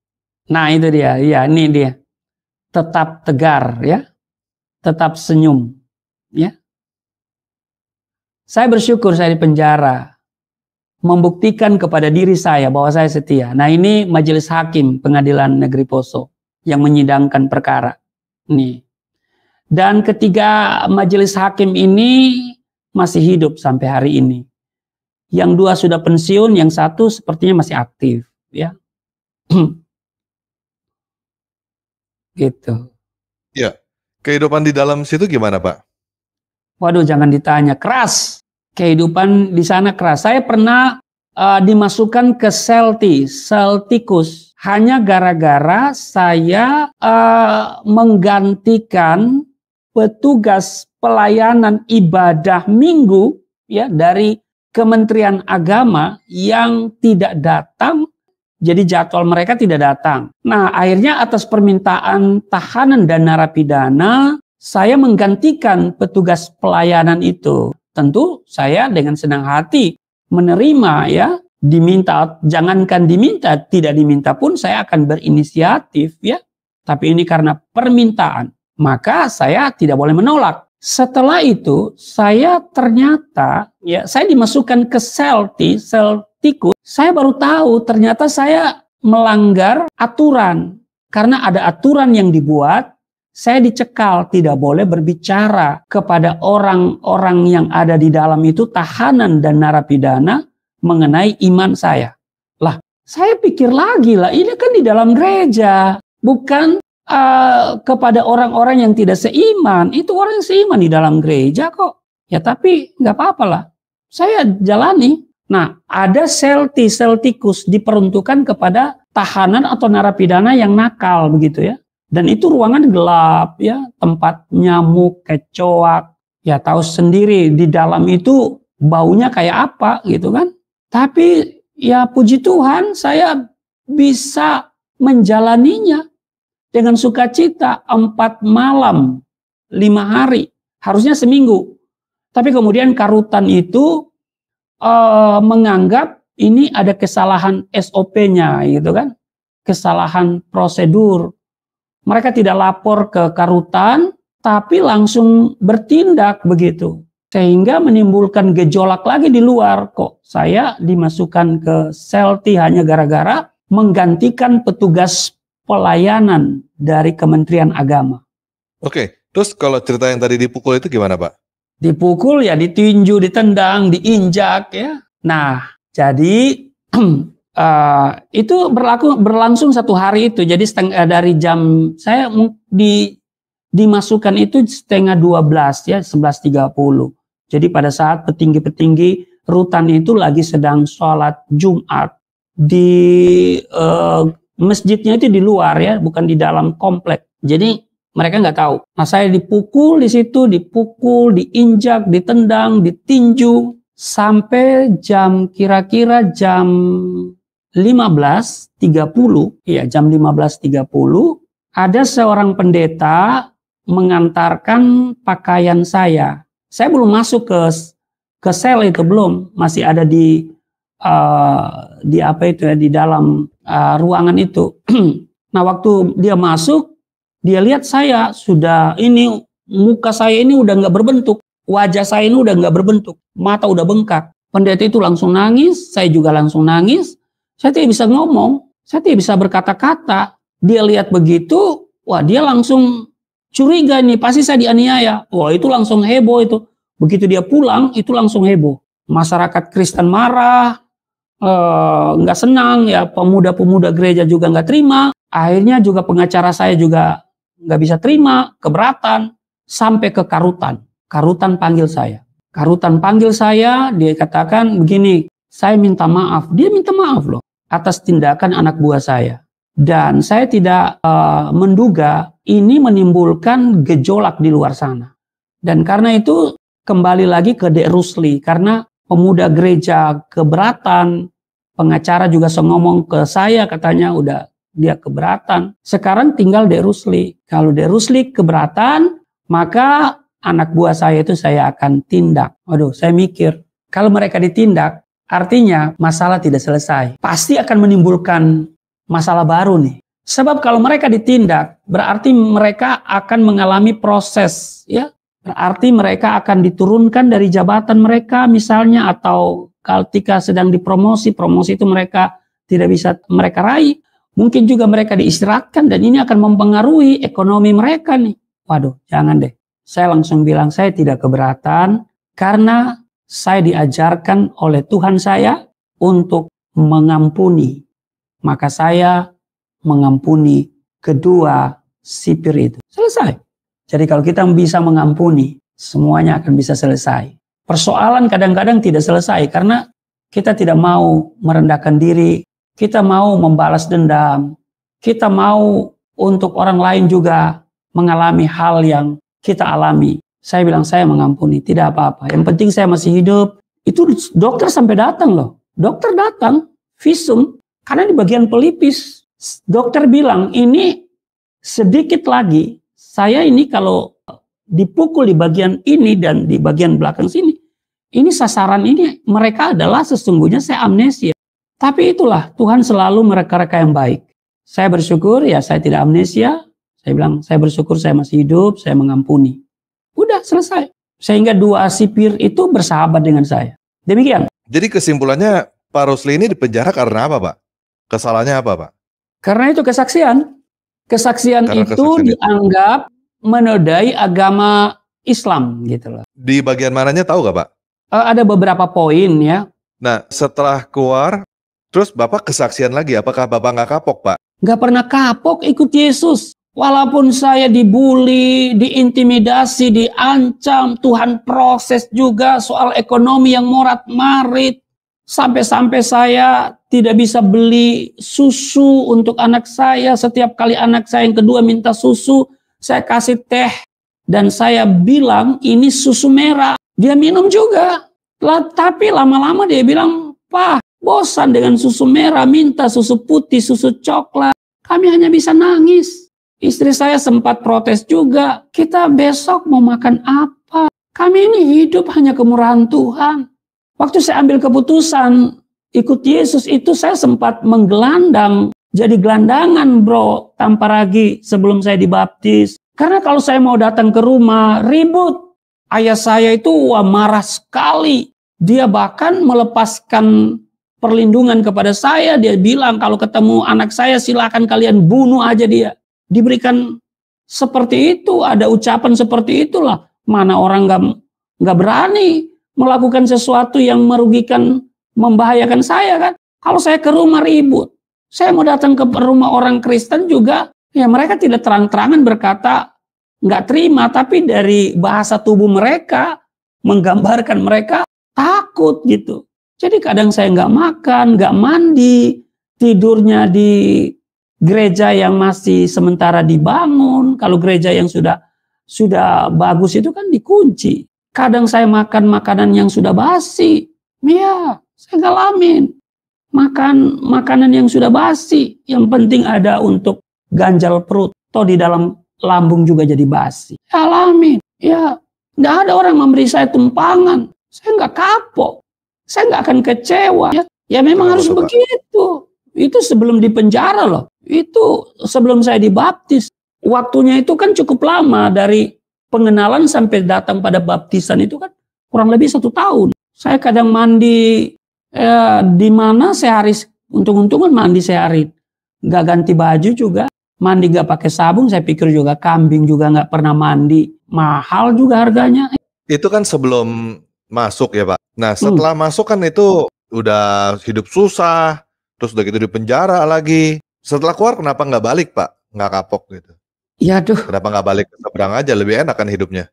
Nah, itu dia. Iya, ini dia. Tetap tegar ya. Tetap senyum ya. Saya bersyukur saya di penjara. Membuktikan kepada diri saya bahwa saya setia. Nah, ini Majelis Hakim Pengadilan Negeri Poso yang menyidangkan perkara. Nih. Dan ketiga majelis hakim ini masih hidup sampai hari ini. Yang 2 sudah pensiun, yang 1 sepertinya masih aktif, ya. Gitu. Ya, kehidupan di dalam situ gimana Pak? Waduh, jangan ditanya, keras. Kehidupan di sana keras. Saya pernah dimasukkan ke sel tikus hanya gara-gara saya menggantikan petugas pelayanan ibadah minggu ya dari Kementerian Agama yang tidak datang. Jadi jadwal mereka tidak datang. Nah, akhirnya atas permintaan tahanan dan narapidana, saya menggantikan petugas pelayanan itu. tentu saya dengan senang hati menerima ya, diminta, jangankan diminta, tidak diminta pun saya akan berinisiatif ya. Tapi ini karena permintaan, maka saya tidak boleh menolak. Setelah itu saya ternyata ya, saya dimasukkan ke sel tikus. Saya baru tahu ternyata saya melanggar aturan. Karena ada aturan yang dibuat, saya dicekal, tidak boleh berbicara kepada orang-orang yang ada di dalam itu, tahanan dan narapidana, mengenai iman saya. Lah, saya pikir lagi lah, ini kan di dalam gereja, bukan kepada orang-orang yang tidak seiman. Itu orang yang seiman di dalam gereja kok. Ya tapi nggak apa-apa lah, saya jalani. Nah, ada sel tikus diperuntukkan kepada tahanan atau narapidana yang nakal begitu ya. Dan itu ruangan gelap ya, tempat nyamuk, kecoak. Ya tahu sendiri di dalam itu baunya kayak apa gitu kan. Tapi ya puji Tuhan saya bisa menjalaninya dengan sukacita 4 malam 5 hari. Harusnya seminggu. Tapi kemudian karutan itu menganggap ini ada kesalahan SOP-nya gitu kan. Kesalahan prosedur. Mereka tidak lapor ke karutan, tapi langsung bertindak begitu. Sehingga menimbulkan gejolak lagi di luar. Kok saya dimasukkan ke selti hanya gara-gara menggantikan petugas pelayanan dari Kementerian Agama. Oke, terus kalau cerita yang tadi dipukul itu gimana, Pak? Dipukul ya, ditinju, ditendang, diinjak ya. Nah, jadi itu berlangsung 1 hari itu. Jadi dari jam saya dimasukkan itu setengah 12 ya, 11.30. Jadi pada saat petinggi-petinggi rutan itu lagi sedang sholat Jumat di masjidnya itu di luar ya, bukan di dalam komplek. Jadi mereka nggak tahu. Nah saya dipukul di situ, dipukul, diinjak, ditendang, ditinju sampai kira-kira jam 15.30. Ya jam 15.30 ada seorang pendeta mengantarkan pakaian saya. Saya belum masuk ke sel itu, belum, masih ada di apa itu ya, di dalam ruangan itu. Nah waktu dia masuk, dia lihat saya sudah ini, muka saya ini udah nggak berbentuk, wajah saya ini udah nggak berbentuk, mata udah bengkak. Pendeta itu langsung nangis, saya juga langsung nangis. Saya tidak bisa ngomong, saya tidak bisa berkata-kata. Dia lihat begitu, wah dia langsung curiga nih, pasti saya dianiaya. Wah itu langsung heboh itu. Begitu dia pulang, itu langsung heboh. Masyarakat Kristen marah, nggak senang ya, pemuda-pemuda gereja juga nggak terima. Akhirnya juga pengacara saya juga nggak bisa terima, keberatan, sampai ke karutan. Karutan panggil saya. Karutan panggil saya, dia katakan begini, saya minta maaf. Dia minta maaf loh atas tindakan anak buah saya. Dan saya tidak menduga ini menimbulkan gejolak di luar sana. Dan karena itu kembali lagi ke Dek Rusli, karena pemuda gereja keberatan, pengacara juga ngomong ke saya, katanya udah dia keberatan. Sekarang tinggal Dek Rusli. Kalau Dek Rusli keberatan, maka anak buah saya itu saya akan tindak. Waduh, saya mikir, kalau mereka ditindak, artinya masalah tidak selesai. Pasti akan menimbulkan masalah baru nih. Sebab kalau mereka ditindak, berarti mereka akan mengalami proses, ya. Berarti mereka akan diturunkan dari jabatan mereka misalnya, atau ketika sedang dipromosi, promosi itu mereka tidak bisa mereka raih. Mungkin juga mereka diistirahatkan dan ini akan mempengaruhi ekonomi mereka nih. Waduh, jangan deh. Saya langsung bilang saya tidak keberatan karena saya diajarkan oleh Tuhan saya untuk mengampuni. Maka saya mengampuni kedua sipir itu. Selesai. Jadi kalau kita bisa mengampuni, semuanya akan bisa selesai. Persoalan kadang-kadang tidak selesai karena kita tidak mau merendahkan diri, kita mau membalas dendam, kita mau untuk orang lain juga mengalami hal yang kita alami. Saya bilang saya mengampuni, tidak apa-apa. Yang penting saya masih hidup. Itu dokter sampai datang loh. Dokter datang, visum, karena di bagian pelipis. Dokter bilang ini sedikit lagi, saya ini kalau dipukul di bagian ini dan di bagian belakang sini, ini sasaran ini mereka adalah sesungguhnya saya amnesia. Tapi itulah Tuhan selalu mereka-reka yang baik. Saya bersyukur ya saya tidak amnesia. Saya bilang saya bersyukur saya masih hidup, saya mengampuni. Udah selesai. Sehingga dua sipir itu bersahabat dengan saya. Demikian. Jadi kesimpulannya Pak Rusli ini dipenjara karena apa, Pak? Kesalahannya apa, Pak? Karena itu kesaksian. Kesaksian Karena itu kesaksian itu. dianggap menodai agama Islam gitu loh. Di bagian mananya tahu gak, Pak? Ada beberapa poin ya. Nah, setelah keluar, terus Bapak kesaksian lagi. Apakah Bapak nggak kapok, Pak? Nggak pernah kapok ikut Yesus. Walaupun saya dibully, diintimidasi, diancam, Tuhan proses juga soal ekonomi yang morat-marit. Sampai-sampai saya tidak bisa beli susu untuk anak saya. Setiap kali anak saya yang kedua minta susu, saya kasih teh. Dan saya bilang ini susu merah. Dia minum juga. Tapi lama-lama dia bilang, Pak, bosan dengan susu merah, minta susu putih, susu coklat. Kami hanya bisa nangis. Istri saya sempat protes juga. Kita besok mau makan apa? Kami ini hidup hanya kemurahan Tuhan. Waktu saya ambil keputusan ikut Yesus itu saya sempat menggelandang. Jadi gelandangan bro, tanpa ragi sebelum saya dibaptis. Karena kalau saya mau datang ke rumah, ribut. Ayah saya itu marah sekali. Dia bahkan melepaskan perlindungan kepada saya. Dia bilang kalau ketemu anak saya silakan kalian bunuh aja dia. Diberikan seperti itu, ada ucapan seperti itulah. Mana orang nggak berani melakukan sesuatu yang merugikan, membahayakan saya kan. Kalau saya ke rumah ribut. Saya mau datang ke rumah orang Kristen juga, ya mereka tidak terang-terangan berkata nggak terima, tapi dari bahasa tubuh mereka menggambarkan mereka takut gitu. Jadi kadang saya nggak makan, nggak mandi, tidurnya di gereja yang masih sementara dibangun. Kalau gereja yang sudah bagus itu kan dikunci. Kadang saya makan makanan yang sudah basi. Ya, saya ngalamin. Makan makanan yang sudah basi. Yang penting ada untuk ganjal perut. Toh di dalam lambung juga jadi basi. Alami. Ya, nggak ada orang memberi saya tumpangan. Saya nggak kapok. Saya nggak akan kecewa. Ya memang harus begitu. Itu sebelum dipenjara loh. Itu sebelum saya dibaptis. Waktunya itu kan cukup lama. Dari pengenalan sampai datang pada baptisan itu kan kurang lebih 1 tahun. Saya kadang mandi di mana sehari, untung-untungan mandi sehari. Nggak ganti baju juga. Mandi nggak pakai sabun, saya pikir juga kambing juga nggak pernah mandi. Mahal juga harganya. Itu kan sebelum masuk ya Pak. Nah setelah masuk kan itu udah hidup susah. Terus udah gitu di penjara lagi. Setelah keluar kenapa nggak balik Pak? Nggak kapok gitu. Ya aduh. Kenapa nggak balik ke seberang aja? Lebih enak kan hidupnya.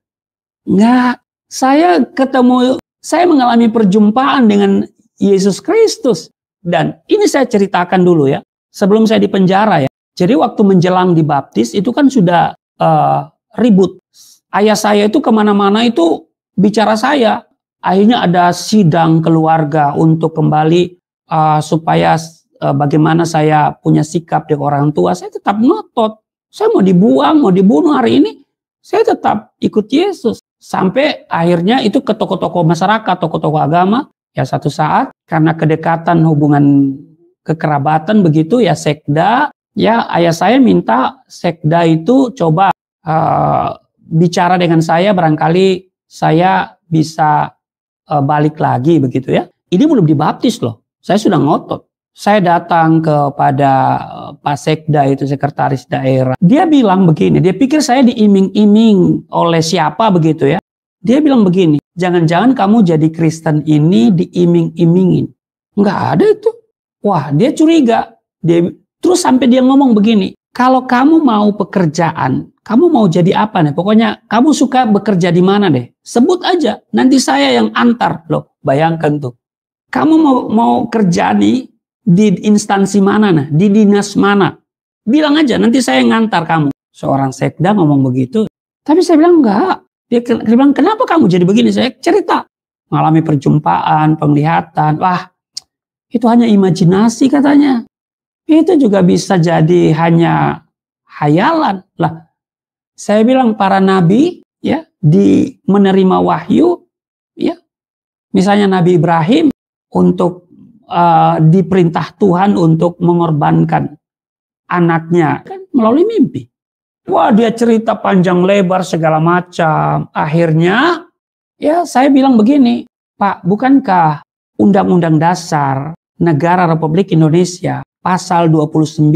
Nggak. Saya mengalami perjumpaan dengan Yesus Kristus. Dan ini saya ceritakan dulu ya. Sebelum saya di penjara ya. Jadi waktu menjelang dibaptis itu kan sudah ribut. Ayah saya itu kemana-mana itu bicara saya. Akhirnya ada sidang keluarga untuk kembali supaya bagaimana saya punya sikap dengan orang tua. Saya tetap ngotot. Saya mau dibuang, mau dibunuh hari ini. Saya tetap ikut Yesus. Sampai akhirnya itu ke tokoh-tokoh masyarakat, tokoh-tokoh agama. Ya satu saat karena kedekatan hubungan kekerabatan begitu ya sekda. Ya ayah saya minta sekda itu coba bicara dengan saya, barangkali saya bisa balik lagi begitu ya. Ini belum dibaptis loh, saya sudah ngotot. Saya datang kepada Pak Sekda itu sekretaris daerah. Dia bilang begini, dia pikir saya diiming-iming oleh siapa begitu ya. Dia bilang begini, jangan-jangan kamu jadi Kristen ini diiming-imingin. Enggak ada itu. Wah dia curiga. Terus sampai dia ngomong begini, kalau kamu mau pekerjaan, kamu mau jadi apa nih? Pokoknya kamu suka bekerja di mana deh? Sebut aja, nanti saya yang antar. Loh, bayangkan tuh. Kamu mau kerja nih di instansi mana nah? Di dinas mana? Bilang aja, nanti saya yang ngantar kamu. Seorang sekda ngomong begitu. Tapi saya bilang enggak. Dia bilang, kenapa kamu jadi begini? Saya cerita. Mengalami perjumpaan, penglihatan. Wah, itu hanya imajinasi katanya. Itu juga bisa jadi hanya hayalan. Lah, saya bilang para nabi ya di menerima wahyu ya Misalnya Nabi Ibrahim untuk diperintah Tuhan untuk mengorbankan anaknya kan melalui mimpi. Wah, dia cerita panjang lebar segala macam. Akhirnya ya saya bilang begini, Pak, bukankah Undang-Undang Dasar Negara Republik Indonesia pasal 29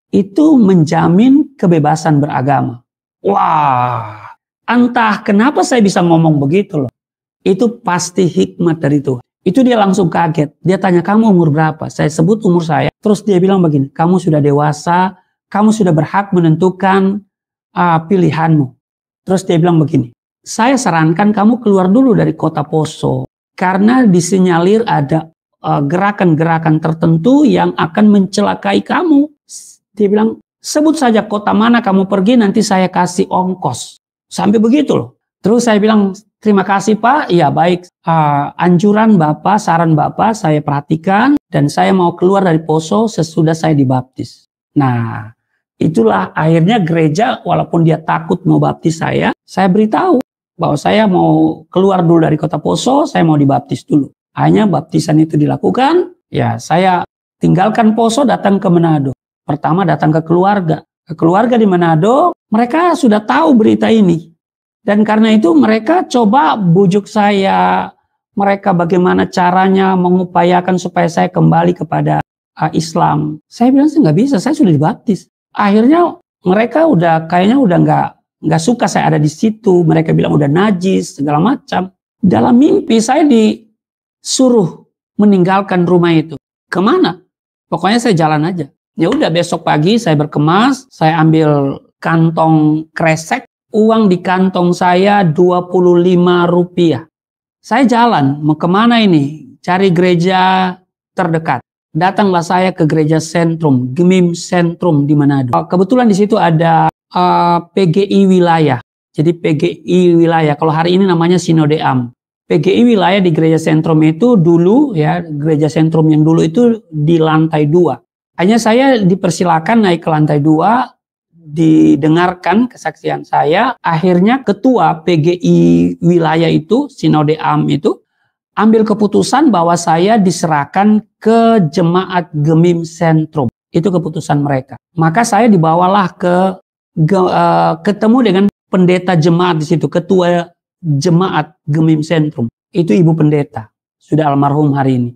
itu menjamin kebebasan beragama. Wah, entah kenapa saya bisa ngomong begitu loh. Itu pasti hikmat dari Tuhan. Itu dia langsung kaget. Dia tanya, kamu umur berapa? Saya sebut umur saya. Terus dia bilang begini, kamu sudah dewasa, kamu sudah berhak menentukan pilihanmu. Terus dia bilang begini, saya sarankan kamu keluar dulu dari kota Poso. Karena disinyalir ada gerakan-gerakan tertentu yang akan mencelakai kamu. Dia bilang, sebut saja kota mana kamu pergi, nanti saya kasih ongkos. Sampai begitu loh. Terus saya bilang, terima kasih Pak, ya baik, anjuran Bapak, saran Bapak saya perhatikan, dan saya mau keluar dari Poso sesudah saya dibaptis. Nah, itulah akhirnya gereja, walaupun dia takut mau baptis saya beritahu bahwa saya mau keluar dulu dari kota Poso, saya mau dibaptis dulu. Hanya baptisan itu dilakukan, ya saya tinggalkan Poso, datang ke Manado. Pertama datang ke keluarga. Ke keluarga di Manado, mereka sudah tahu berita ini. Dan karena itu mereka coba bujuk saya, mereka bagaimana caranya mengupayakan supaya saya kembali kepada Islam. Saya bilang sih nggak bisa, saya sudah dibaptis. Akhirnya mereka kayaknya udah nggak suka saya ada di situ. Mereka bilang udah najis segala macam. Dalam mimpi saya disuruh meninggalkan rumah itu. Kemana? Pokoknya saya jalan aja. Ya udah besok pagi saya berkemas, saya ambil kantong kresek. Uang di kantong saya 25 rupiah. Saya jalan, mau kemana ini? Cari gereja terdekat. Datanglah saya ke gereja sentrum, Gemim Sentrum di Manado. Kebetulan di situ ada PGI wilayah. Jadi PGI wilayah, kalau hari ini namanya Sinode Am. PGI wilayah di gereja sentrum itu dulu, ya gereja sentrum yang dulu itu di lantai 2. Hanya saya dipersilakan naik ke lantai 2, didengarkan kesaksian saya, akhirnya ketua PGI wilayah itu, Sinode Am itu, ambil keputusan bahwa saya diserahkan ke jemaat Gemim Sentrum. Itu keputusan mereka. Maka saya dibawalah ketemu dengan pendeta jemaat di situ, ketua jemaat Gemim Sentrum. Itu ibu pendeta, sudah almarhum hari ini.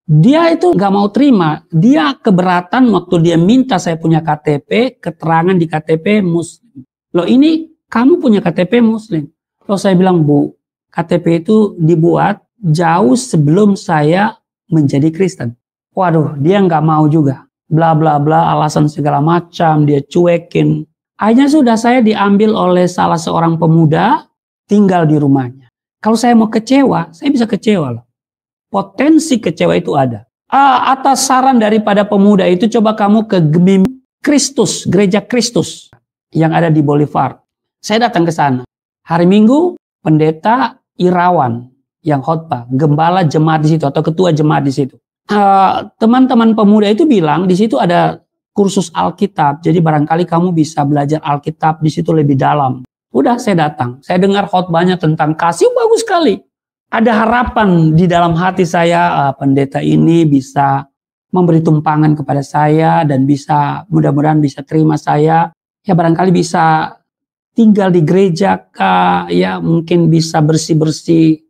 Dia itu nggak mau terima, dia keberatan waktu dia minta saya punya KTP, keterangan di KTP Muslim. Loh ini kamu punya KTP Muslim. Loh saya bilang, Bu, KTP itu dibuat jauh sebelum saya menjadi Kristen. Waduh, dia nggak mau juga. Bla bla bla, alasan segala macam, dia cuekin. Akhirnya sudah saya diambil oleh salah seorang pemuda, tinggal di rumahnya. Kalau saya mau kecewa, saya bisa kecewa loh. Potensi kecewa itu ada. Atas saran daripada pemuda itu, coba kamu ke Gemim Kristus, Gereja Kristus yang ada di Boulevard. Saya datang ke sana. Hari Minggu, pendeta Irawan yang khotbah, gembala jemaat di situ atau ketua jemaat di situ. Teman-teman pemuda itu bilang di situ ada kursus Alkitab, jadi barangkali kamu bisa belajar Alkitab di situ lebih dalam. Udah, saya datang. Saya dengar khotbahnya tentang kasih, bagus sekali. Ada harapan di dalam hati saya, pendeta ini bisa memberi tumpangan kepada saya dan bisa, mudah-mudahan bisa terima saya. Ya barangkali bisa tinggal di gereja kah, ya mungkin bisa bersih-bersih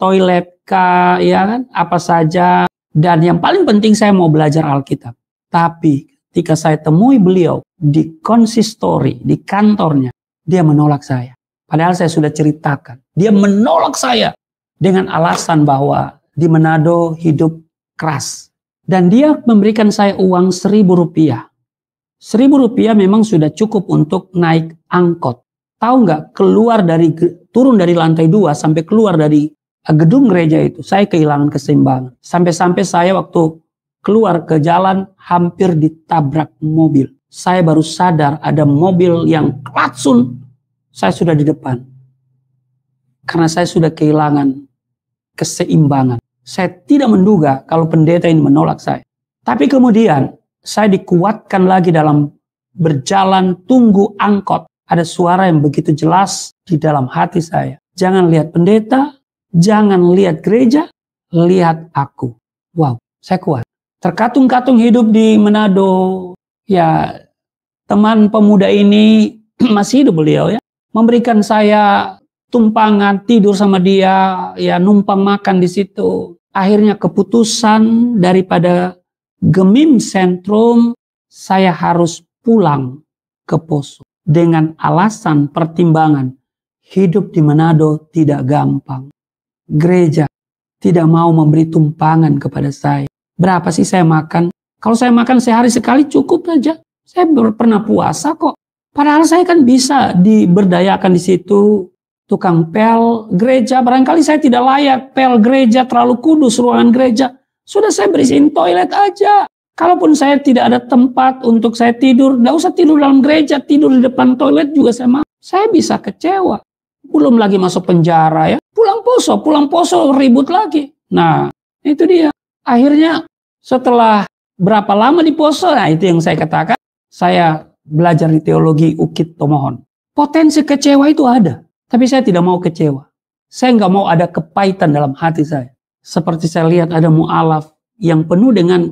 toilet kah, ya kan, apa saja. Dan yang paling penting saya mau belajar Alkitab. Tapi ketika saya temui beliau di konsistori, di kantornya, dia menolak saya. Padahal saya sudah ceritakan. Dia menolak saya dengan alasan bahwa di Manado hidup keras. Dan dia memberikan saya uang 1.000 rupiah. 1.000 rupiah memang sudah cukup untuk naik angkot. Tahu nggak, turun dari lantai 2 sampai keluar dari gedung gereja itu, saya kehilangan keseimbangan. Sampai-sampai saya waktu keluar ke jalan hampir ditabrak mobil. Saya baru sadar ada mobil yang klatsun. Saya sudah di depan. Karena saya sudah kehilangan keseimbangan. Saya tidak menduga kalau pendeta ini menolak saya. Tapi kemudian saya dikuatkan lagi dalam berjalan tunggu angkot. Ada suara yang begitu jelas di dalam hati saya. Jangan lihat pendeta, Jangan lihat gereja, lihat aku. Wow, saya kuat. Terkatung-katung hidup di Manado. Ya, teman pemuda ini masih hidup beliau ya. Memberikan saya tumpangan, tidur sama dia, ya numpang makan di situ. Akhirnya keputusan daripada Gemim Sentrum, saya harus pulang ke Poso. Dengan alasan pertimbangan, hidup di Manado tidak gampang. Gereja tidak mau memberi tumpangan kepada saya. Berapa sih saya makan? Kalau saya makan sehari sekali cukup saja. Saya pernah puasa kok. Padahal saya kan bisa diberdayakan di situ. Tukang pel gereja, barangkali saya tidak layak pel gereja, terlalu kudus ruangan gereja. Sudah saya bersihin toilet aja. Kalaupun saya tidak ada tempat untuk saya tidur, tidak usah tidur dalam gereja, tidur di depan toilet juga saya mau. Saya bisa kecewa. Belum lagi masuk penjara ya. Pulang Poso ribut lagi. Nah, itu dia. Akhirnya setelah berapa lama di Poso, nah itu yang saya katakan, saya belajar di teologi Ukit Tomohon. Potensi kecewa itu ada. Tapi saya tidak mau kecewa. Saya nggak mau ada kepahitan dalam hati saya. Seperti saya lihat ada mu'alaf yang penuh dengan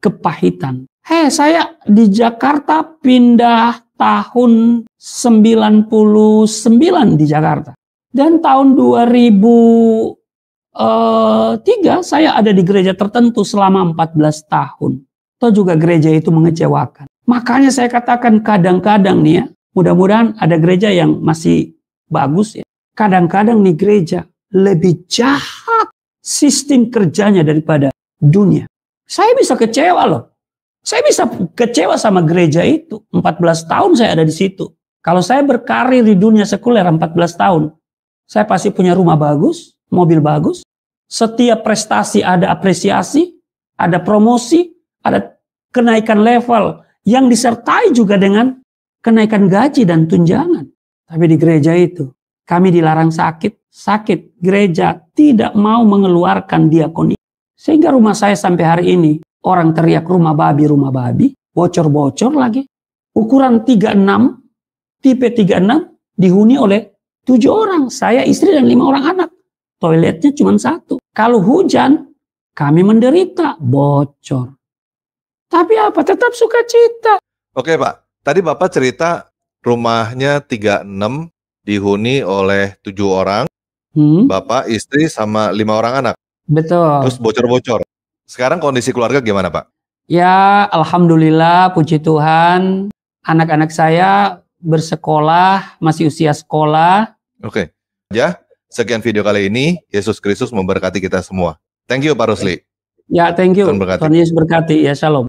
kepahitan. Saya di Jakarta pindah tahun 99 di Jakarta. Dan tahun 2003 saya ada di gereja tertentu selama 14 tahun. Atau juga gereja itu mengecewakan. Makanya saya katakan kadang-kadang nih ya, mudah-mudahan ada gereja yang masih bagus ya. Kadang-kadang nih gereja lebih jahat sistem kerjanya daripada dunia. Saya bisa kecewa loh. Saya bisa kecewa sama gereja itu. 14 tahun saya ada di situ. Kalau saya berkarir di dunia sekuler 14 tahun, saya pasti punya rumah bagus, mobil bagus. Setiap prestasi ada apresiasi, ada promosi, ada kenaikan level yang disertai juga dengan kenaikan gaji dan tunjangan. Tapi di gereja itu, kami dilarang sakit. Gereja tidak mau mengeluarkan diakoni. Sehingga rumah saya sampai hari ini, orang teriak rumah babi, bocor-bocor lagi. Ukuran 36, tipe 36, dihuni oleh 7 orang. Saya, istri, dan 5 orang anak. Toiletnya cuma 1. Kalau hujan, kami menderita, bocor. Tapi apa? Tetap sukacita. Oke Pak, tadi Bapak cerita rumahnya 36 dihuni oleh 7 orang, Bapak, istri, sama 5 orang anak. Betul. Terus bocor-bocor. Sekarang kondisi keluarga gimana Pak? Ya, alhamdulillah, puji Tuhan. Anak-anak saya bersekolah, masih usia sekolah. Oke. Ya, sekian video kali ini. Yesus Kristus memberkati kita semua. Thank you Pak Rusli. Ya, thank you. Tuhan berkati. Tuhan Yesus berkati. Ya, shalom.